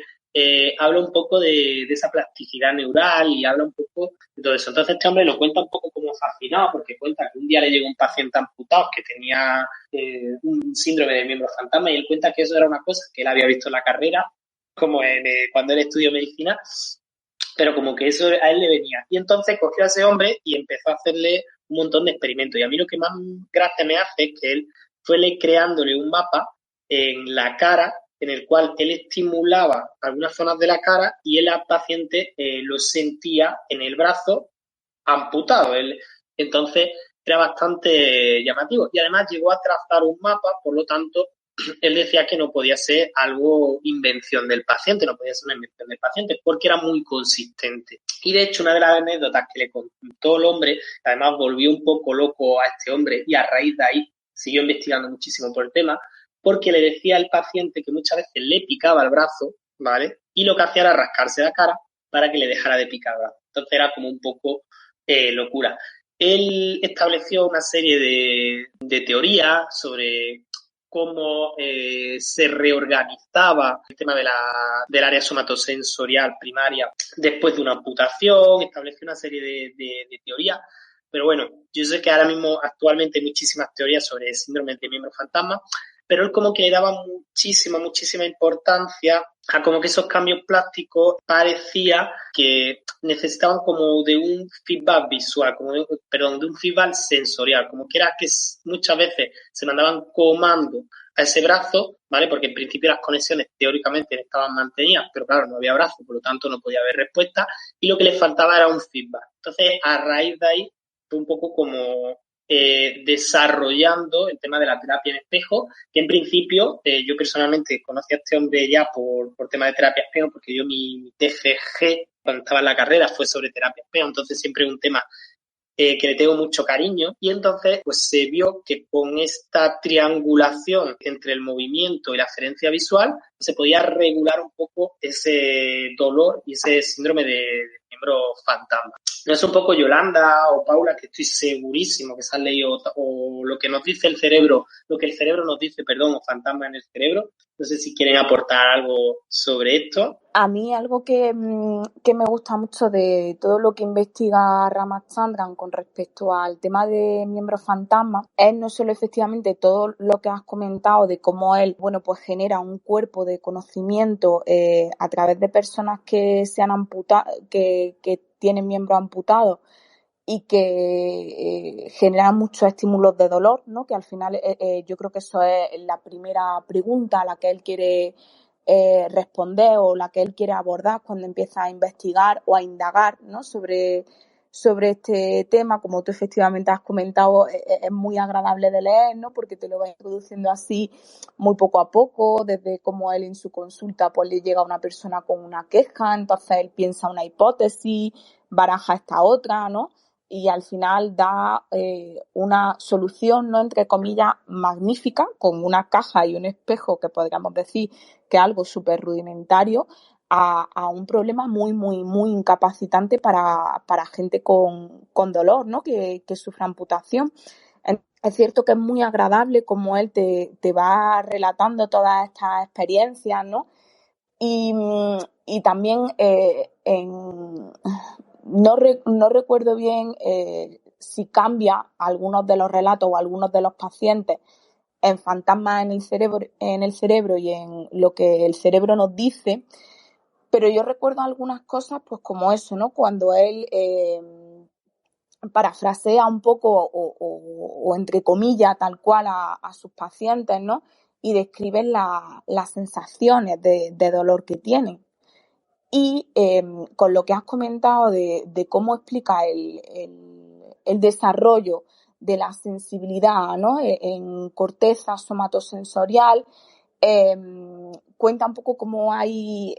habla un poco de esa plasticidad neural y habla un poco de todo eso. Entonces este hombre lo cuenta un poco como fascinado porque cuenta que un día le llegó un paciente amputado que tenía un síndrome del miembro fantasma y él cuenta que eso era una cosa que él había visto en la carrera, como cuando él estudió medicina, pero como que eso a él le venía. Y entonces cogió a ese hombre y empezó a hacerle un montón de experimentos. Y a mí lo que más gracia me hace es que él fue creándole un mapa en la cara en el cual él estimulaba algunas zonas de la cara y el paciente lo sentía en el brazo amputado. Entonces era bastante llamativo y además llegó a trazar un mapa, por lo tanto él decía que no podía ser algo invención del paciente, no podía ser una invención del paciente porque era muy consistente. Y de hecho una de las anécdotas que le contó el hombre, además volvió un poco loco a este hombre y a raíz de ahí siguió investigando muchísimo por el tema, porque le decía al paciente que muchas veces le picaba el brazo, ¿vale? Y lo que hacía era rascarse la cara para que le dejara de picar el brazo. Entonces era como un poco locura. Él estableció una serie de teorías sobre cómo se reorganizaba el tema del área somatosensorial primaria después de una amputación, estableció una serie de teorías. Pero bueno, yo sé que ahora mismo actualmente hay muchísimas teorías sobre el síndrome del miembro fantasma, pero él como que le daba muchísima importancia a como que esos cambios plásticos parecía que necesitaban como de un feedback visual, de un feedback sensorial, como que era que muchas veces se mandaban comandos a ese brazo, ¿vale? Porque en principio las conexiones teóricamente estaban mantenidas, pero claro, no había brazo, por lo tanto no podía haber respuesta y lo que le faltaba era un feedback. Entonces, a raíz de ahí, fue un poco como desarrollando el tema de la terapia en espejo, que en principio yo personalmente conocí a este hombre ya por tema de terapia espejo, porque yo mi TFG cuando estaba en la carrera fue sobre terapia espejo, entonces siempre es un tema que le tengo mucho cariño, y entonces pues se vio que con esta triangulación entre el movimiento y la aferencia visual se podía regular un poco ese dolor y ese síndrome de miembro fantasma. No es un poco Yolanda o Paula, que estoy segurísimo que se han leído, o lo que nos dice el cerebro, lo que el cerebro nos dice, perdón, o fantasma en el cerebro. No sé si quieren aportar algo sobre esto. A mí algo que me gusta mucho de todo lo que investiga Ramachandran con respecto al tema de miembros fantasma es no solo efectivamente todo lo que has comentado de cómo él, bueno, pues genera un cuerpo de conocimiento a través de personas que se han amputado, que tienen miembros amputados y que generan muchos estímulos de dolor, ¿no? Que al final yo creo que eso es la primera pregunta a la que él quiere responder o la que él quiere abordar cuando empieza a investigar o a indagar, ¿no? sobre este tema. Como tú efectivamente has comentado, es muy agradable de leer, ¿no? Porque te lo va introduciendo así muy poco a poco, desde cómo él en su consulta pues le llega a una persona con una queja, entonces él piensa una hipótesis, baraja esta otra, ¿no? Y al final da una solución, ¿no? Entre comillas, magnífica, con una caja y un espejo, que podríamos decir que es algo súper rudimentario, a un problema muy, muy, muy incapacitante para gente con dolor, ¿no? Que sufra amputación. Es cierto que es muy agradable como él te va relatando todas estas experiencias, ¿no? Y también no recuerdo bien si cambia algunos de los relatos o algunos de los pacientes en fantasmas en el cerebro y en lo que el cerebro nos dice, pero yo recuerdo algunas cosas pues como eso, ¿no? Cuando él parafrasea un poco o entre comillas tal cual a sus pacientes, ¿no? Y describe las sensaciones de dolor que tienen. Y con lo que has comentado de cómo explica el desarrollo de la sensibilidad, ¿no? En corteza somatosensorial, cuenta un poco cómo hay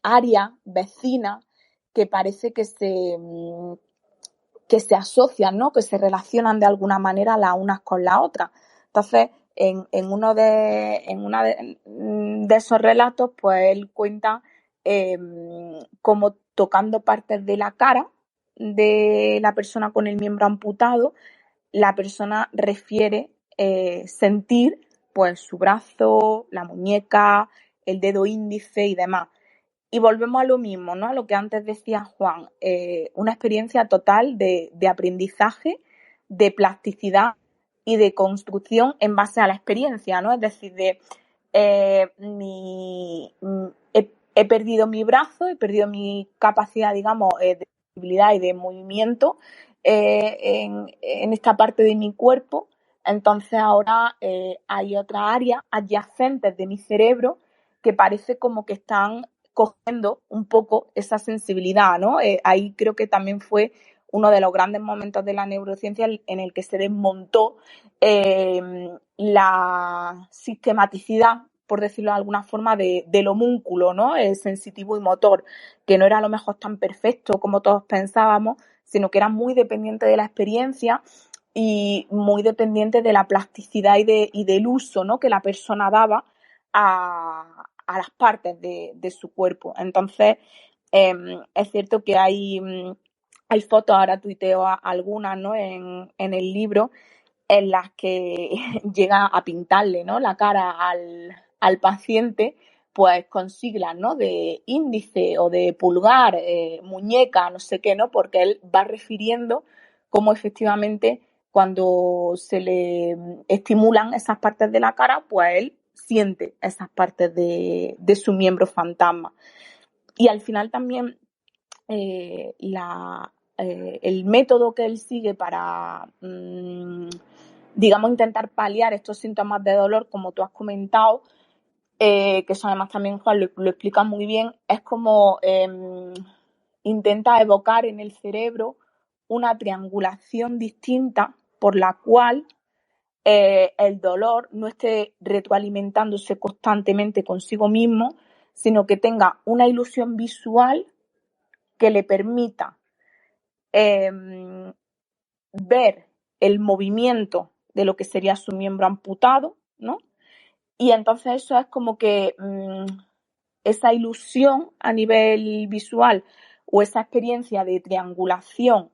áreas vecinas que parece que se asocian, ¿no? Que se relacionan de alguna manera las unas con las otras. Entonces, en una de esos relatos, pues él cuenta como tocando partes de la cara de la persona con el miembro amputado, la persona refiere sentir pues su brazo, la muñeca, el dedo índice y demás. Y volvemos a lo mismo, ¿no? A lo que antes decía Juan, una experiencia total de aprendizaje, de plasticidad y de construcción en base a la experiencia, ¿no? Es decir, he perdido mi brazo, he perdido mi capacidad, digamos, de movilidad y de movimiento en esta parte de mi cuerpo. Entonces ahora hay otra área adyacentes de mi cerebro que parece como que están cogiendo un poco esa sensibilidad, ¿no? Ahí creo que también fue uno de los grandes momentos de la neurociencia en el que se desmontó la sistematicidad, por decirlo de alguna forma, del homúnculo, ¿no? Sensitivo y motor, que no era a lo mejor tan perfecto como todos pensábamos, sino que era muy dependiente de la experiencia y muy dependiente de la plasticidad y del uso, ¿no? Que la persona daba a las partes de su cuerpo. Entonces, es cierto que hay fotos, ahora tuiteo algunas, ¿no? en el libro, en las que llega a pintarle, ¿no? La cara al paciente, pues con siglas, ¿no? De índice o de pulgar, muñeca, no sé qué, ¿no? Porque él va refiriendo cómo efectivamente cuando se le estimulan esas partes de la cara, pues él siente esas partes de su miembro fantasma. Y al final también el método que él sigue para, digamos, intentar paliar estos síntomas de dolor, como tú has comentado, que eso además también Juan lo explica muy bien, es como intenta evocar en el cerebro una triangulación distinta por la cual el dolor no esté retroalimentándose constantemente consigo mismo, sino que tenga una ilusión visual que le permita ver el movimiento de lo que sería su miembro amputado, ¿no? Y entonces eso es como que esa ilusión a nivel visual o esa experiencia de triangulación,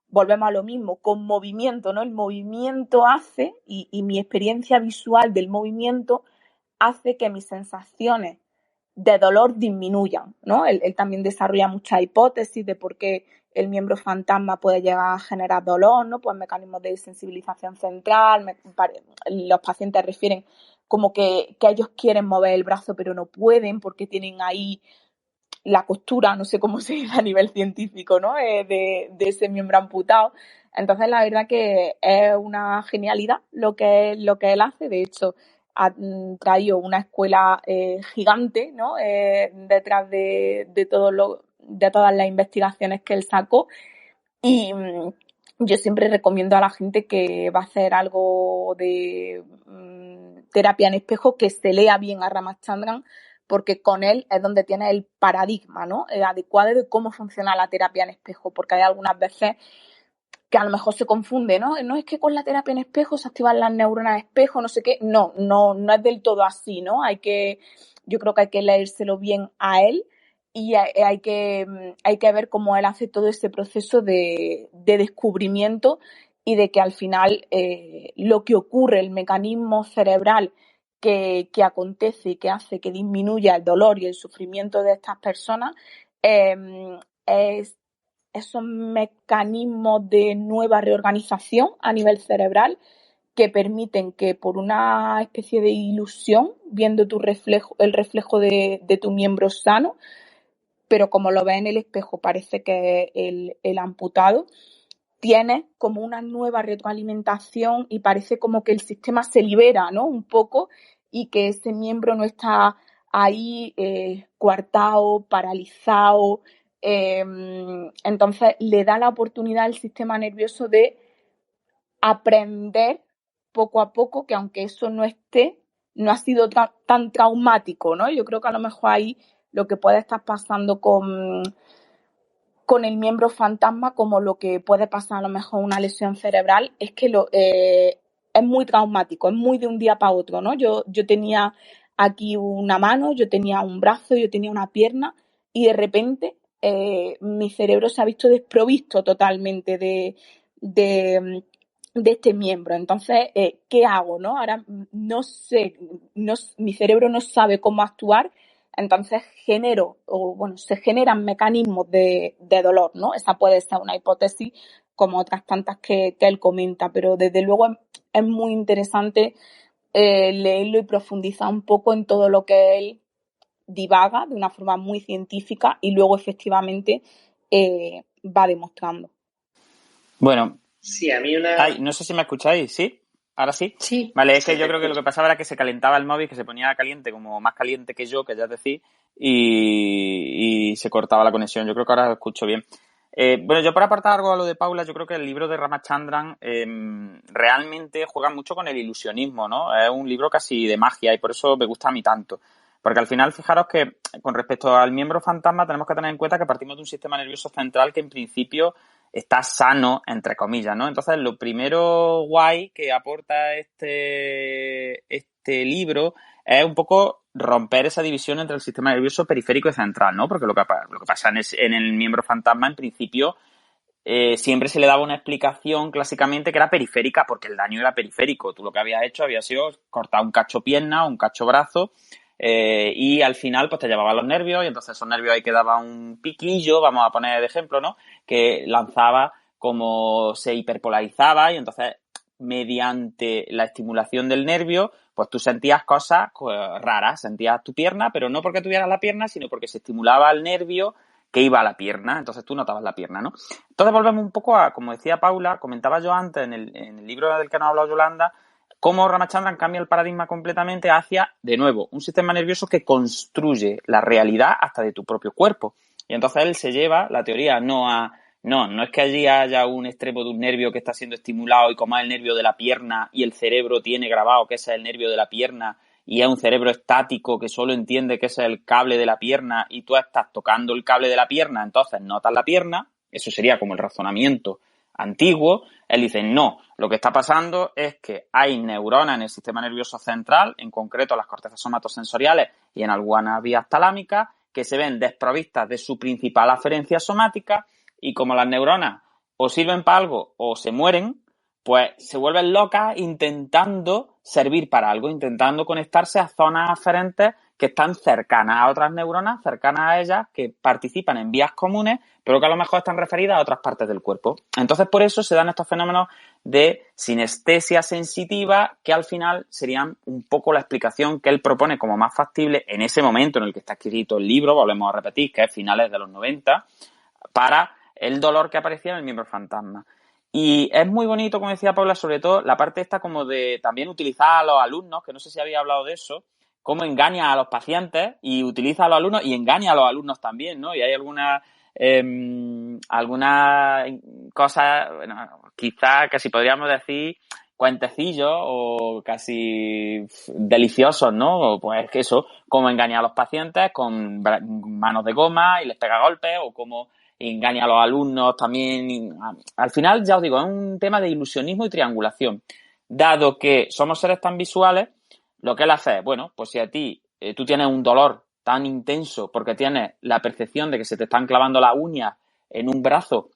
volvemos a lo mismo, con movimiento, ¿no? El movimiento hace, y mi experiencia visual del movimiento hace que mis sensaciones de dolor disminuyan, ¿no? Él también desarrolla muchas hipótesis de por qué el miembro fantasma puede llegar a generar dolor, ¿no? Pues mecanismos de sensibilización central, los pacientes refieren como que ellos quieren mover el brazo pero no pueden porque tienen ahí la costura, no sé cómo se dice a nivel científico, ¿no? De ese miembro amputado. Entonces, la verdad que es una genialidad lo que él hace. De hecho, ha traído una escuela gigante, ¿no? Detrás de todas las investigaciones que él sacó. Y yo siempre recomiendo a la gente que va a hacer algo de terapia en espejo que se lea bien a Ramachandran, porque con él es donde tiene el paradigma, ¿no? Adecuado de cómo funciona la terapia en espejo, porque hay algunas veces que a lo mejor se confunde, ¿no? No es que con la terapia en espejo se activan las neuronas de espejo, no sé qué. No es del todo así, ¿no? Yo creo que hay que leérselo bien a él y hay que ver cómo él hace todo ese proceso de descubrimiento y de que al final lo que ocurre, el mecanismo cerebral que acontece y que hace que disminuya el dolor y el sufrimiento de estas personas es esos mecanismos de nueva reorganización a nivel cerebral que permiten que por una especie de ilusión, viendo el reflejo de tu miembro sano, pero como lo ves en el espejo parece que el amputado, tienes como una nueva retroalimentación y parece como que el sistema se libera, ¿no? Un poco, y que ese miembro no está ahí coartado, paralizado. Entonces le da la oportunidad al sistema nervioso de aprender poco a poco que aunque eso no esté, no ha sido tan traumático, ¿no? Yo creo que a lo mejor ahí lo que puede estar pasando con el miembro fantasma, como lo que puede pasar a lo mejor una lesión cerebral, es que es muy traumático, es muy de un día para otro, ¿no? Yo tenía aquí una mano, yo tenía un brazo, yo tenía una pierna y de repente mi cerebro se ha visto desprovisto totalmente de este miembro. Entonces, ¿qué hago, no? Ahora no sé, mi cerebro no sabe cómo actuar. Entonces se generan mecanismos de dolor, ¿no? Esa puede ser una hipótesis como otras tantas que él comenta, pero desde luego es muy interesante leerlo y profundizar un poco en todo lo que él divaga de una forma muy científica y luego efectivamente va demostrando. Bueno, sí, a mí no sé si me escucháis, ¿sí? ¿Ahora sí? Sí. Vale, es que yo creo que lo que pasaba era que se calentaba el móvil, que se ponía caliente, como más caliente que yo, que ya decís, y se cortaba la conexión. Yo creo que ahora lo escucho bien. Bueno, yo para aportar algo a lo de Paula, yo creo que el libro de Ramachandran realmente juega mucho con el ilusionismo, ¿no? Es un libro casi de magia y por eso me gusta a mí tanto. Porque al final, fijaros que con respecto al miembro fantasma tenemos que tener en cuenta que partimos de un sistema nervioso central que en principio está sano, entre comillas, ¿no? Entonces, lo primero guay que aporta este libro es un poco romper esa división entre el sistema nervioso periférico y central, ¿no? Porque lo que pasa en el miembro fantasma, en principio, siempre se le daba una explicación clásicamente que era periférica porque el daño era periférico. Tú lo que habías hecho había sido cortar un cacho pierna, un cacho brazo, y al final pues te llevaba los nervios y entonces esos nervios ahí quedaba un piquillo, vamos a poner de ejemplo, ¿no? Que lanzaba como se hiperpolarizaba y entonces mediante la estimulación del nervio pues tú sentías cosas raras, sentías tu pierna, pero no porque tuvieras la pierna, sino porque se estimulaba el nervio que iba a la pierna, entonces tú notabas la pierna, ¿no? Entonces volvemos un poco a, como decía Paula, comentaba yo antes en el libro del que nos ha hablado Yolanda, cómo Ramachandran cambia el paradigma completamente hacia, de nuevo, un sistema nervioso que construye la realidad hasta de tu propio cuerpo. Y entonces él se lleva la teoría no es que allí haya un extremo de un nervio que está siendo estimulado y como es el nervio de la pierna y el cerebro tiene grabado que ese es el nervio de la pierna y es un cerebro estático que solo entiende que ese es el cable de la pierna y tú estás tocando el cable de la pierna, entonces notas la pierna, eso sería como el razonamiento antiguo. Él dice, no, lo que está pasando es que hay neuronas en el sistema nervioso central, en concreto las cortezas somatosensoriales y en algunas vías talámicas, que se ven desprovistas de su principal aferencia somática, y como las neuronas o sirven para algo o se mueren, pues se vuelven locas intentando servir para algo, intentando conectarse a zonas aferentes que están cercanas a otras neuronas, cercanas a ellas, que participan en vías comunes, pero que a lo mejor están referidas a otras partes del cuerpo. Entonces, por eso se dan estos fenómenos de sinestesia sensitiva, que al final serían un poco la explicación que él propone como más factible en ese momento en el que está escrito el libro, volvemos a repetir, que es finales de los 90, para el dolor que aparecía en el miembro fantasma. Y es muy bonito, como decía Paula, sobre todo la parte esta como de también utilizar a los alumnos, que no sé si había hablado de eso, cómo engaña a los pacientes y utiliza a los alumnos y engaña a los alumnos también, ¿no? Y hay algunas cosas, bueno, quizás casi podríamos decir cuentecillos o casi deliciosos, ¿no? Pues que eso, cómo engaña a los pacientes con manos de goma y les pega golpes, o cómo engaña a los alumnos también. Al final, ya os digo, es un tema de ilusionismo y triangulación. Dado que somos seres tan visuales, lo que él hace es, bueno, pues si a ti tú tienes un dolor tan intenso porque tienes la percepción de que se te están clavando las uñas en un brazo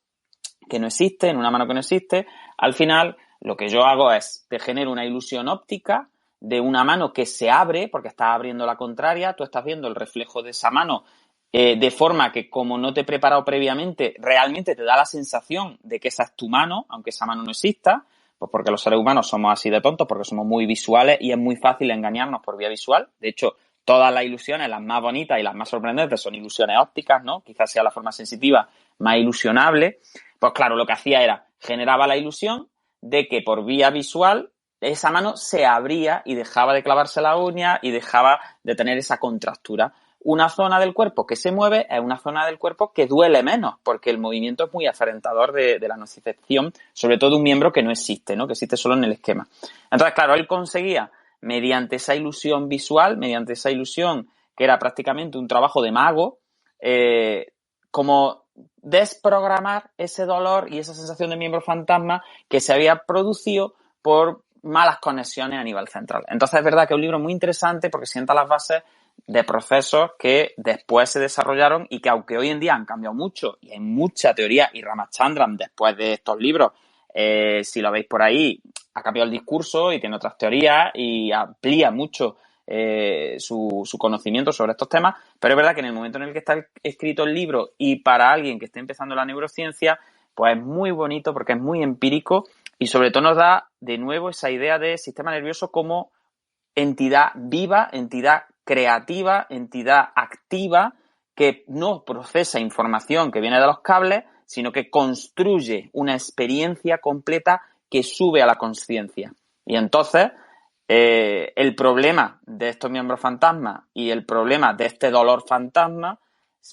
que no existe, en una mano que no existe, al final lo que yo hago es te genero una ilusión óptica de una mano que se abre porque estás abriendo la contraria, tú estás viendo el reflejo de esa mano de forma que, como no te he preparado previamente, realmente te da la sensación de que esa es tu mano, aunque esa mano no exista, pues porque los seres humanos somos así de tontos, porque somos muy visuales y es muy fácil engañarnos por vía visual. De hecho, todas las ilusiones, las más bonitas y las más sorprendentes, son ilusiones ópticas, ¿no? Quizás sea la forma sensitiva más ilusionable. Pues claro, lo que hacía era, generaba la ilusión de que por vía visual esa mano se abría y dejaba de clavarse la uña y dejaba de tener esa contractura. Una zona del cuerpo que se mueve es una zona del cuerpo que duele menos, porque el movimiento es muy aferentador de la nocicepción, sobre todo un miembro que no existe, ¿no? Que existe solo en el esquema. Entonces, claro, él conseguía, mediante esa ilusión visual, mediante esa ilusión que era prácticamente un trabajo de mago, como desprogramar ese dolor y esa sensación de miembro fantasma que se había producido por malas conexiones a nivel central. Entonces, es verdad que es un libro muy interesante porque sienta las bases de procesos que después se desarrollaron y que, aunque hoy en día han cambiado mucho y hay mucha teoría, y Ramachandran, después de estos libros, si lo veis por ahí, ha cambiado el discurso y tiene otras teorías y amplía mucho su conocimiento sobre estos temas, pero es verdad que en el momento en el que está escrito el libro y para alguien que esté empezando la neurociencia, pues es muy bonito porque es muy empírico y sobre todo nos da de nuevo esa idea de sistema nervioso como entidad viva, entidad creativa, entidad activa, que no procesa información que viene de los cables, sino que construye una experiencia completa que sube a la consciencia. Y entonces, el problema de estos miembros fantasma y el problema de este dolor fantasma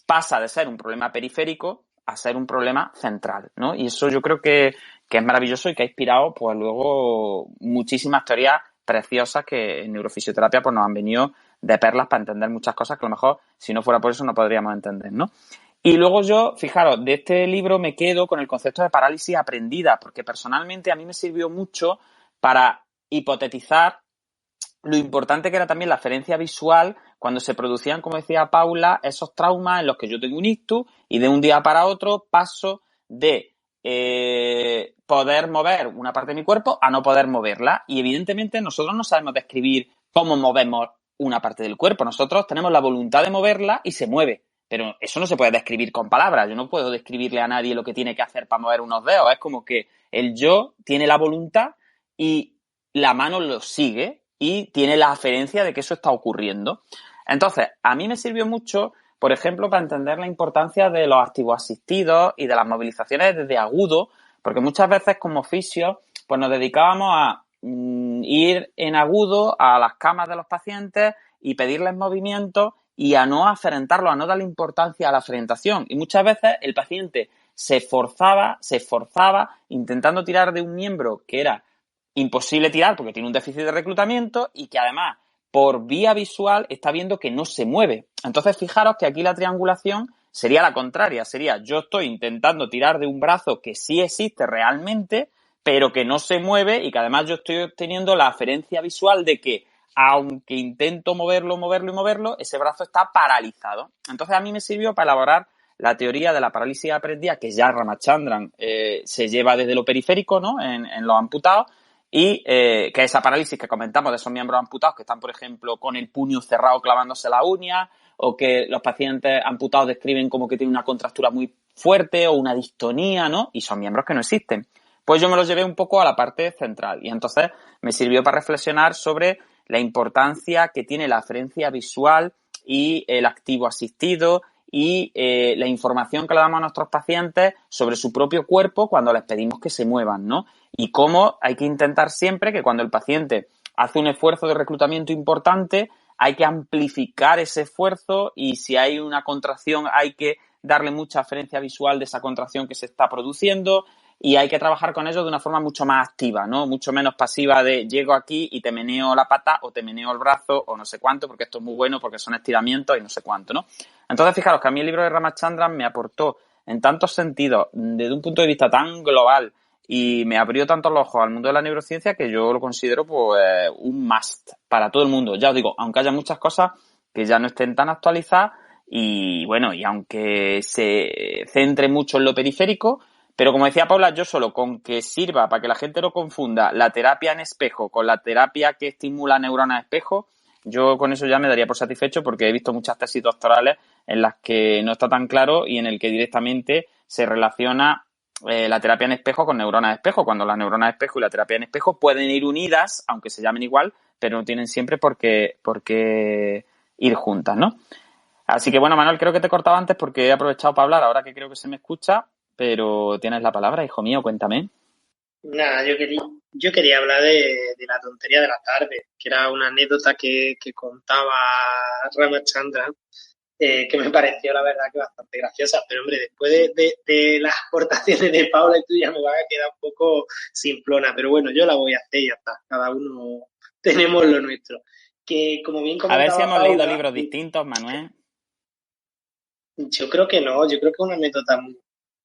pasa de ser un problema periférico a ser un problema central, ¿no? Y eso yo creo que es maravilloso y que ha inspirado, pues luego, muchísimas teorías preciosas que en neurofisioterapia pues nos han venido de perlas para entender muchas cosas que a lo mejor, si no fuera por eso, no podríamos entender, ¿no? Y luego yo, fijaros, de este libro me quedo con el concepto de parálisis aprendida, porque personalmente a mí me sirvió mucho para hipotetizar lo importante que era también la aferencia visual cuando se producían, como decía Paula, esos traumas en los que yo tengo un ictus y de un día para otro paso de poder mover una parte de mi cuerpo a no poder moverla. Y evidentemente nosotros no sabemos describir cómo movemos una parte del cuerpo. Nosotros tenemos la voluntad de moverla y se mueve. Pero eso no se puede describir con palabras. Yo no puedo describirle a nadie lo que tiene que hacer para mover unos dedos. Es como que el yo tiene la voluntad y la mano lo sigue y tiene la aferencia de que eso está ocurriendo. Entonces, a mí me sirvió mucho, por ejemplo, para entender la importancia de los activos asistidos y de las movilizaciones desde agudo, porque muchas veces como fisios pues nos dedicábamos a ir en agudo a las camas de los pacientes y pedirles movimientos y a no aferentarlo, a no darle importancia a la aferentación. Y muchas veces el paciente se esforzaba intentando tirar de un miembro que era imposible tirar porque tiene un déficit de reclutamiento y que además por vía visual está viendo que no se mueve. Entonces, fijaros que aquí la triangulación sería la contraria. Sería, yo estoy intentando tirar de un brazo que sí existe realmente, pero que no se mueve y que además yo estoy obteniendo la aferencia visual de que, aunque intento moverlo, ese brazo está paralizado. Entonces, a mí me sirvió para elaborar la teoría de la parálisis aprendida, que ya Ramachandran se lleva desde lo periférico, ¿no? En los amputados, y que esa parálisis que comentamos de esos miembros amputados que están, por ejemplo, con el puño cerrado clavándose la uña, o que los pacientes amputados describen como que tienen una contractura muy fuerte o una distonía, ¿no? Y son miembros que no existen. Pues yo me los llevé un poco a la parte central y entonces me sirvió para reflexionar sobre la importancia que tiene la aferencia visual y el activo asistido y la información que le damos a nuestros pacientes sobre su propio cuerpo cuando les pedimos que se muevan, ¿no? Y cómo hay que intentar siempre que cuando el paciente hace un esfuerzo de reclutamiento importante, hay que amplificar ese esfuerzo y si hay una contracción hay que darle mucha aferencia visual de esa contracción que se está produciendo y hay que trabajar con ellos de una forma mucho más activa, ¿no? Mucho menos pasiva de llego aquí y te meneo la pata o te meneo el brazo o no sé cuánto, porque esto es muy bueno, porque son estiramientos y no sé cuánto, ¿no? Entonces, fijaros que a mí el libro de Ramachandran me aportó en tantos sentidos, desde un punto de vista tan global y me abrió tantos los ojos al mundo de la neurociencia que yo lo considero pues un must para todo el mundo. Ya os digo, aunque haya muchas cosas que ya no estén tan actualizadas y bueno, y aunque se centre mucho en lo periférico, pero como decía Paula, yo solo con que sirva para que la gente no confunda la terapia en espejo con la terapia que estimula neuronas espejo, yo con eso ya me daría por satisfecho porque he visto muchas tesis doctorales en las que no está tan claro y en el que directamente se relaciona la terapia en espejo con neuronas espejo, cuando las neuronas espejo y la terapia en espejo pueden ir unidas, aunque se llamen igual, pero no tienen siempre por qué ir juntas, ¿no? Así que bueno, Manuel, creo que te he cortado antes porque he aprovechado para hablar, ahora que creo que se me escucha, pero tienes la palabra, hijo mío, cuéntame. Nada, yo quería hablar de la tontería de la tarde, que era una anécdota que contaba Ramachandran, que me pareció la verdad que bastante graciosa, pero hombre, después de las aportaciones de Paula y tú ya me va a quedar un poco simplona, pero bueno, yo la voy a hacer y ya está, cada uno tenemos lo nuestro. Que como bien A ver si hemos leído Paula, libros distintos, Manuel. yo creo que no, yo creo que es una anécdota muy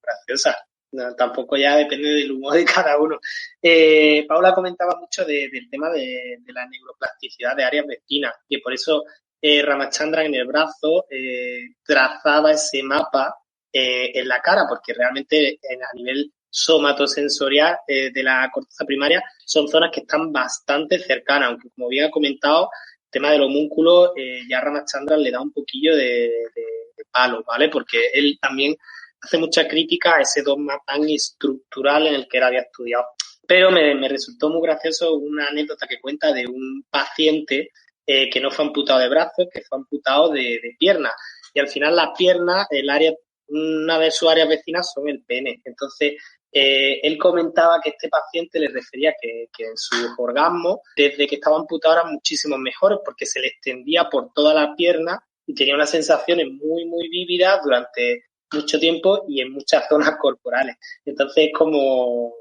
graciosa. No, tampoco ya depende del humor de cada uno. Paula comentaba mucho del tema de la neuroplasticidad de áreas vecinas, que por eso Ramachandran en el brazo trazaba ese mapa en la cara, porque realmente a nivel somatosensorial de la corteza primaria son zonas que están bastante cercanas, aunque como bien ha comentado, el tema del homúnculo ya Ramachandran le da un poquillo de palo, ¿vale? Porque él también hace mucha crítica a ese dogma tan estructural en el que él había estudiado. Pero me resultó muy gracioso una anécdota que cuenta de un paciente que no fue amputado de brazos, que fue amputado de pierna. Y al final las piernas, una de sus áreas vecinas son el pene. Entonces, él comentaba que este paciente le refería que en sus orgasmos, desde que estaba amputado, eran muchísimo mejores porque se le extendía por toda la pierna y tenía unas sensaciones muy, muy vívidas durante mucho tiempo y en muchas zonas corporales. Entonces, como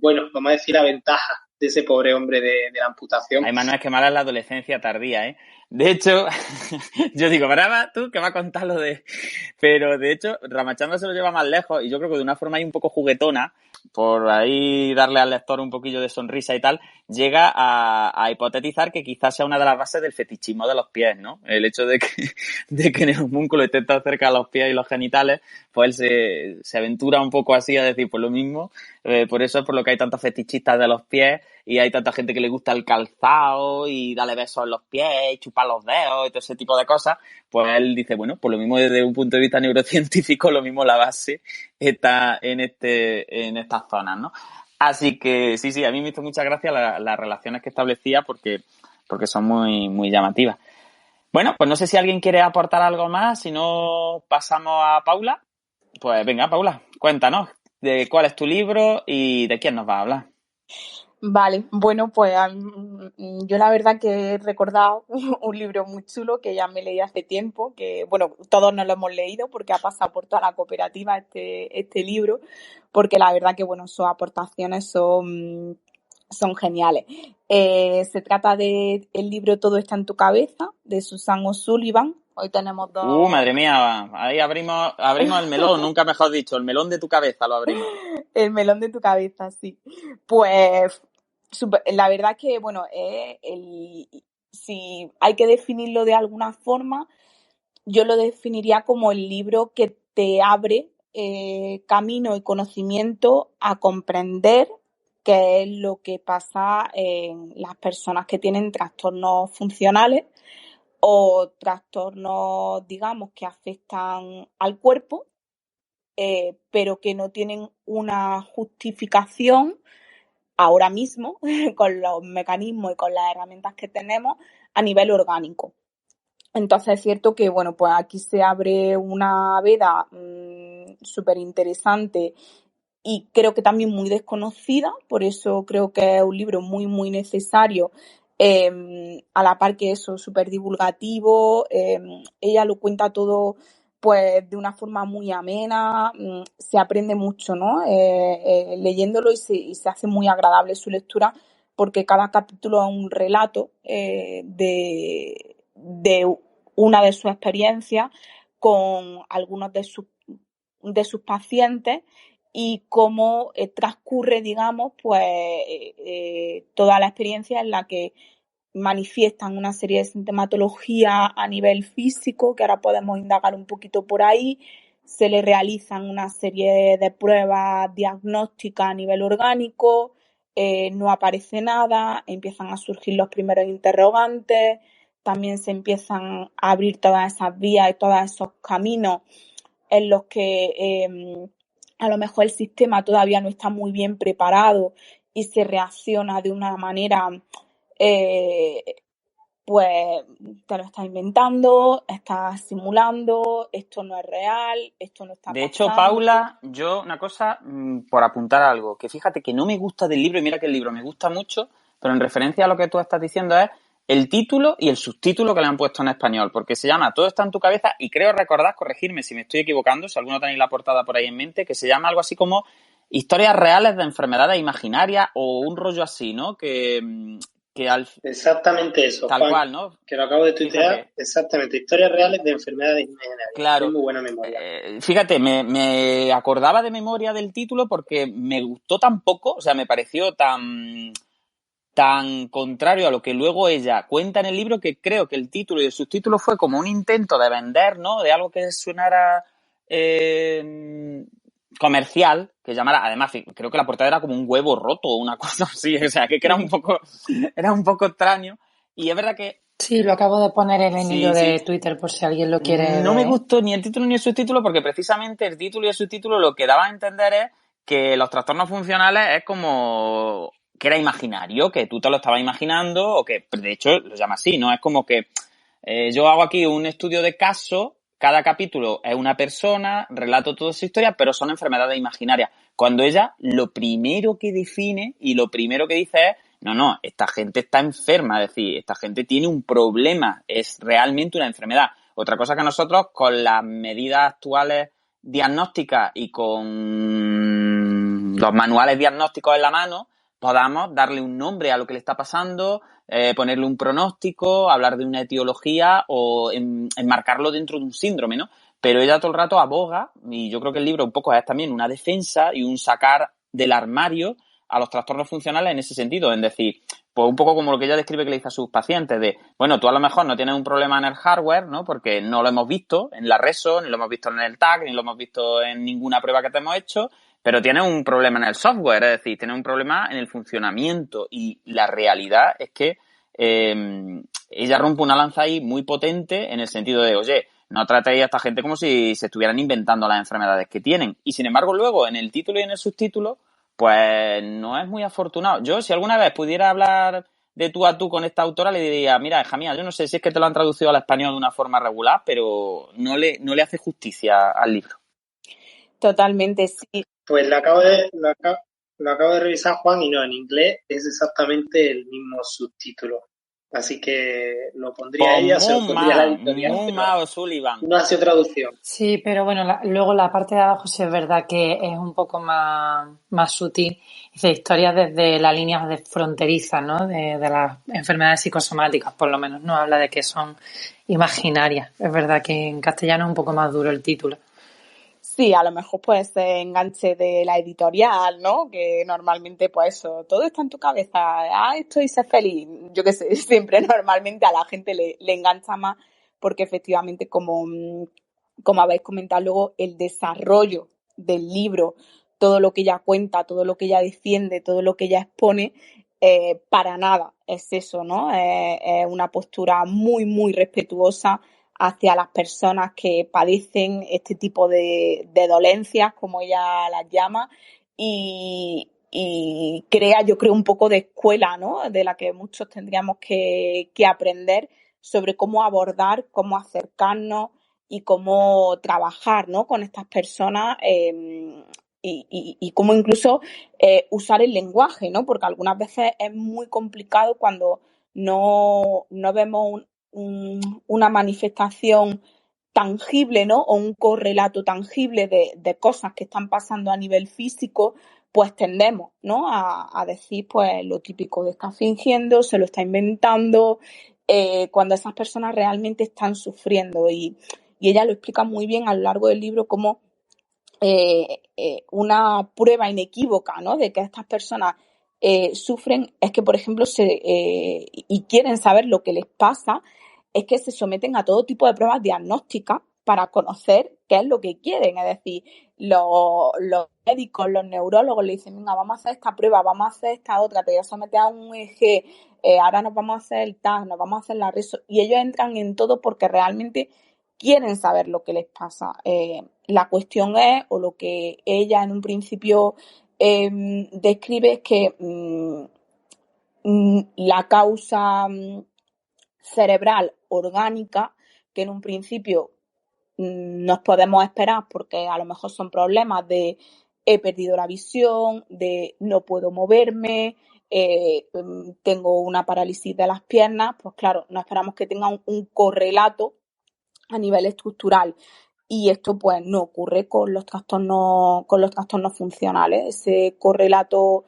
bueno, vamos a decir la ventaja de ese pobre hombre de la amputación. Ay, Manuel, es que mala es la adolescencia tardía, ¿eh? De hecho, yo digo, brava, tú que va a contar lo de... Pero, de hecho, Ramachandran se lo lleva más lejos y yo creo que de una forma ahí un poco juguetona, por ahí darle al lector un poquillo de sonrisa y tal, llega a hipotetizar que quizás sea una de las bases del fetichismo de los pies, ¿no? El hecho de que en el homúnculo esté tan cerca de los pies y los genitales, pues él se aventura un poco así a decir, pues lo mismo, por eso es por lo que hay tantos fetichistas de los pies y hay tanta gente que le gusta el calzado y darle besos en los pies, y chupar los dedos y todo ese tipo de cosas, pues él dice, bueno, pues lo mismo desde un punto de vista neurocientífico, lo mismo la base está en estas zonas, ¿no? Así que sí, a mí me hizo mucha gracia las relaciones que establecía porque son muy, muy llamativas. Bueno, pues no sé si alguien quiere aportar algo más, si no pasamos a Paula. Pues venga, Paula, cuéntanos de cuál es tu libro y de quién nos va a hablar. Vale, bueno, pues yo la verdad que he recordado un libro muy chulo que ya me leí hace tiempo, que bueno, todos nos lo hemos leído porque ha pasado por toda la cooperativa este libro, porque la verdad que bueno, sus aportaciones son son geniales. Se trata de el libro Todo está en tu cabeza, de Susan O'Sullivan. Hoy tenemos dos... Madre mía, ahí abrimos el melón, nunca mejor dicho, el melón de tu cabeza lo abrimos. El melón de tu cabeza, sí. Pues la verdad es que, bueno, si hay que definirlo de alguna forma, yo lo definiría como el libro que te abre camino y conocimiento a comprender qué es lo que pasa en las personas que tienen trastornos funcionales o trastornos, digamos, que afectan al cuerpo, pero que no tienen una justificación ahora mismo con los mecanismos y con las herramientas que tenemos a nivel orgánico. Entonces es cierto que, bueno, pues aquí se abre una veda súper interesante y creo que también muy desconocida, por eso creo que es un libro muy, muy necesario, a la par que eso, súper divulgativo. Ella lo cuenta todo pues de una forma muy amena, se aprende mucho, ¿no? Leyéndolo y se hace muy agradable su lectura porque cada capítulo es un relato de una de sus experiencias con algunos de sus pacientes y cómo transcurre, digamos, pues toda la experiencia en la que manifiestan una serie de sintomatología a nivel físico, que ahora podemos indagar un poquito por ahí. Se le realizan una serie de pruebas diagnósticas a nivel orgánico, no aparece nada, empiezan a surgir los primeros interrogantes, también se empiezan a abrir todas esas vías y todos esos caminos en los que a lo mejor el sistema todavía no está muy bien preparado y se reacciona de una manera, pues te lo estás inventando, estás simulando, esto no es real, esto no está De pasando. hecho, Paula, yo una cosa, por apuntar algo, que fíjate que no me gusta del libro, y mira que el libro me gusta mucho, pero en referencia a lo que tú estás diciendo es el título y el subtítulo que le han puesto en español, porque se llama Todo está en tu cabeza y creo recordar, corregirme si me estoy equivocando, si alguno tenéis la portada por ahí en mente, que se llama algo así como Historias reales de enfermedades imaginarias o un rollo así, ¿no? Que Exactamente eso, tal Juan, cual, ¿no? que lo acabo de tuitear. Fíjate. Exactamente, historias reales de enfermedades imaginarias. Claro. Tienes muy buena memoria. Fíjate, me acordaba de memoria del título porque me gustó tan poco, o sea, me pareció tan contrario a lo que luego ella cuenta en el libro, que creo que el título y el subtítulo fue como un intento de vender, ¿no? De algo que sonara comercial, que llamara, además, creo que la portada era como un huevo roto o una cosa así, o sea, que era un poco extraño. Y es verdad que Sí, lo acabo de poner en el Sí, hilo sí. de Twitter por si alguien lo quiere No me ver. gustó ni el título ni el subtítulo porque precisamente el título y el subtítulo lo que daba a entender es que los trastornos funcionales es como que era imaginario, que tú te lo estabas imaginando o que, de hecho, lo llama así, ¿no? Es como que yo hago aquí un estudio de caso, cada capítulo es una persona, relato toda su historia, pero son enfermedades imaginarias. Cuando ella lo primero que define y lo primero que dice es no, esta gente está enferma, es decir, esta gente tiene un problema, es realmente una enfermedad. Otra cosa que nosotros, con las medidas actuales diagnósticas y con los manuales diagnósticos en la mano, podamos darle un nombre a lo que le está pasando, ponerle un pronóstico, hablar de una etiología o enmarcarlo dentro de un síndrome, ¿no? Pero ella todo el rato aboga, y yo creo que el libro un poco es también una defensa y un sacar del armario a los trastornos funcionales en ese sentido, es decir, pues un poco como lo que ella describe que le dice a sus pacientes de, bueno, tú a lo mejor no tienes un problema en el hardware, ¿no? Porque no lo hemos visto en la RESO, ni lo hemos visto en el TAC, ni lo hemos visto en ninguna prueba que te hemos hecho, pero tienes un problema en el software, es decir, tienes un problema en el funcionamiento y la realidad es que ella rompe una lanza ahí muy potente en el sentido de, oye, no tratéis a esta gente como si se estuvieran inventando las enfermedades que tienen. Y sin embargo, luego, en el título y en el subtítulo, pues no es muy afortunado. Yo, si alguna vez pudiera hablar de tú a tú con esta autora, le diría, mira, hija mía, yo no sé si es que te lo han traducido al español de una forma regular, pero no le hace justicia al libro. Totalmente, sí. Pues lo acabo de revisar, Juan, y no, en inglés es exactamente el mismo subtítulo. Así que lo pondría ella, se lo pondría la editorial. Muy mal, Sullivan. No ha sido traducción. Sí, pero bueno, luego la parte de abajo sí es verdad que es un poco más sutil. Dice historias desde la línea de fronteriza, ¿no? De las enfermedades psicosomáticas, por lo menos. No habla de que son imaginarias. Es verdad que en castellano es un poco más duro el título. Sí, a lo mejor puede ser enganche de la editorial, ¿no? Que normalmente, pues eso, todo está en tu cabeza. Esto y ser feliz. Yo qué sé, siempre normalmente a la gente le engancha más porque efectivamente, como habéis comentado luego, el desarrollo del libro, todo lo que ella cuenta, todo lo que ella defiende, todo lo que ella expone, para nada es eso, ¿no? Es una postura muy, muy respetuosa hacia las personas que padecen este tipo de dolencias, como ella las llama, y crea, yo creo, un poco de escuela, ¿no? De la que muchos tendríamos que aprender sobre cómo abordar, cómo acercarnos y cómo trabajar, ¿no? Con estas personas y cómo incluso usar el lenguaje, ¿no? Porque algunas veces es muy complicado cuando no vemos una manifestación tangible, ¿no? O un correlato tangible de cosas que están pasando a nivel físico, pues tendemos, ¿no? A decir, pues, lo típico de está fingiendo, se lo está inventando, cuando esas personas realmente están sufriendo. Y ella lo explica muy bien a lo largo del libro como una prueba inequívoca, ¿no? De que estas personas sufren, es que, por ejemplo, y quieren saber lo que les pasa, es que se someten a todo tipo de pruebas diagnósticas para conocer qué es lo que quieren. Es decir, los médicos, los neurólogos le dicen, venga, vamos a hacer esta prueba, vamos a hacer esta otra, te voy a someter a un EEG, ahora nos vamos a hacer el TAC, nos vamos a hacer la reso, y ellos entran en todo porque realmente quieren saber lo que les pasa. La cuestión es, o lo que ella en un principio describe, es que la causa cerebral orgánica, que en un principio nos podemos esperar porque a lo mejor son problemas de he perdido la visión, de no puedo moverme, tengo una parálisis de las piernas, pues claro, no esperamos que tenga un correlato a nivel estructural. Y esto pues no ocurre con los trastornos funcionales. Ese correlato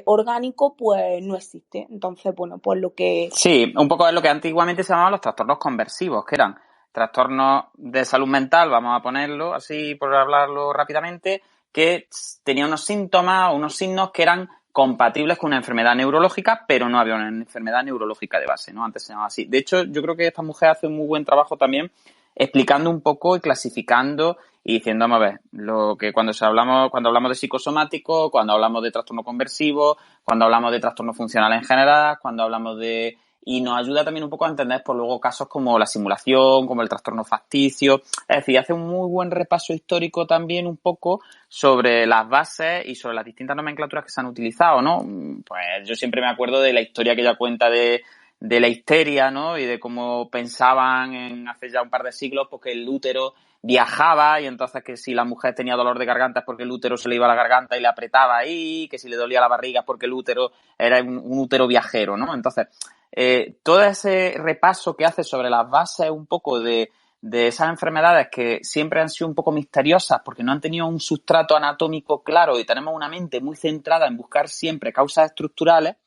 orgánico pues no existe. Entonces, bueno, pues lo que... Sí, un poco es lo que antiguamente se llamaban los trastornos conversivos, que eran trastornos de salud mental, vamos a ponerlo así por hablarlo rápidamente, que tenían unos síntomas o unos signos que eran compatibles con una enfermedad neurológica, pero no había una enfermedad neurológica de base, ¿no? Antes se llamaba así. De hecho, yo creo que esta mujer hace un muy buen trabajo también explicando un poco y clasificando y diciendo, vamos a ver, lo que cuando hablamos de psicosomático, cuando hablamos de trastorno conversivo, cuando hablamos de trastorno funcional en general, cuando hablamos de... Y nos ayuda también un poco a entender, pues luego casos como la simulación, como el trastorno facticio. Es decir, hace un muy buen repaso histórico también un poco sobre las bases y sobre las distintas nomenclaturas que se han utilizado, ¿no? Pues yo siempre me acuerdo de la historia que ella cuenta de la histeria, ¿no? Y de cómo pensaban hace ya un par de siglos, pues que el útero viajaba y entonces que si la mujer tenía dolor de garganta es porque el útero se le iba a la garganta y le apretaba ahí, que si le dolía la barriga es porque el útero era un útero viajero, ¿no? Entonces, todo ese repaso que hace sobre las bases un poco de esas enfermedades que siempre han sido un poco misteriosas porque no han tenido un sustrato anatómico claro y tenemos una mente muy centrada en buscar siempre causas estructurales,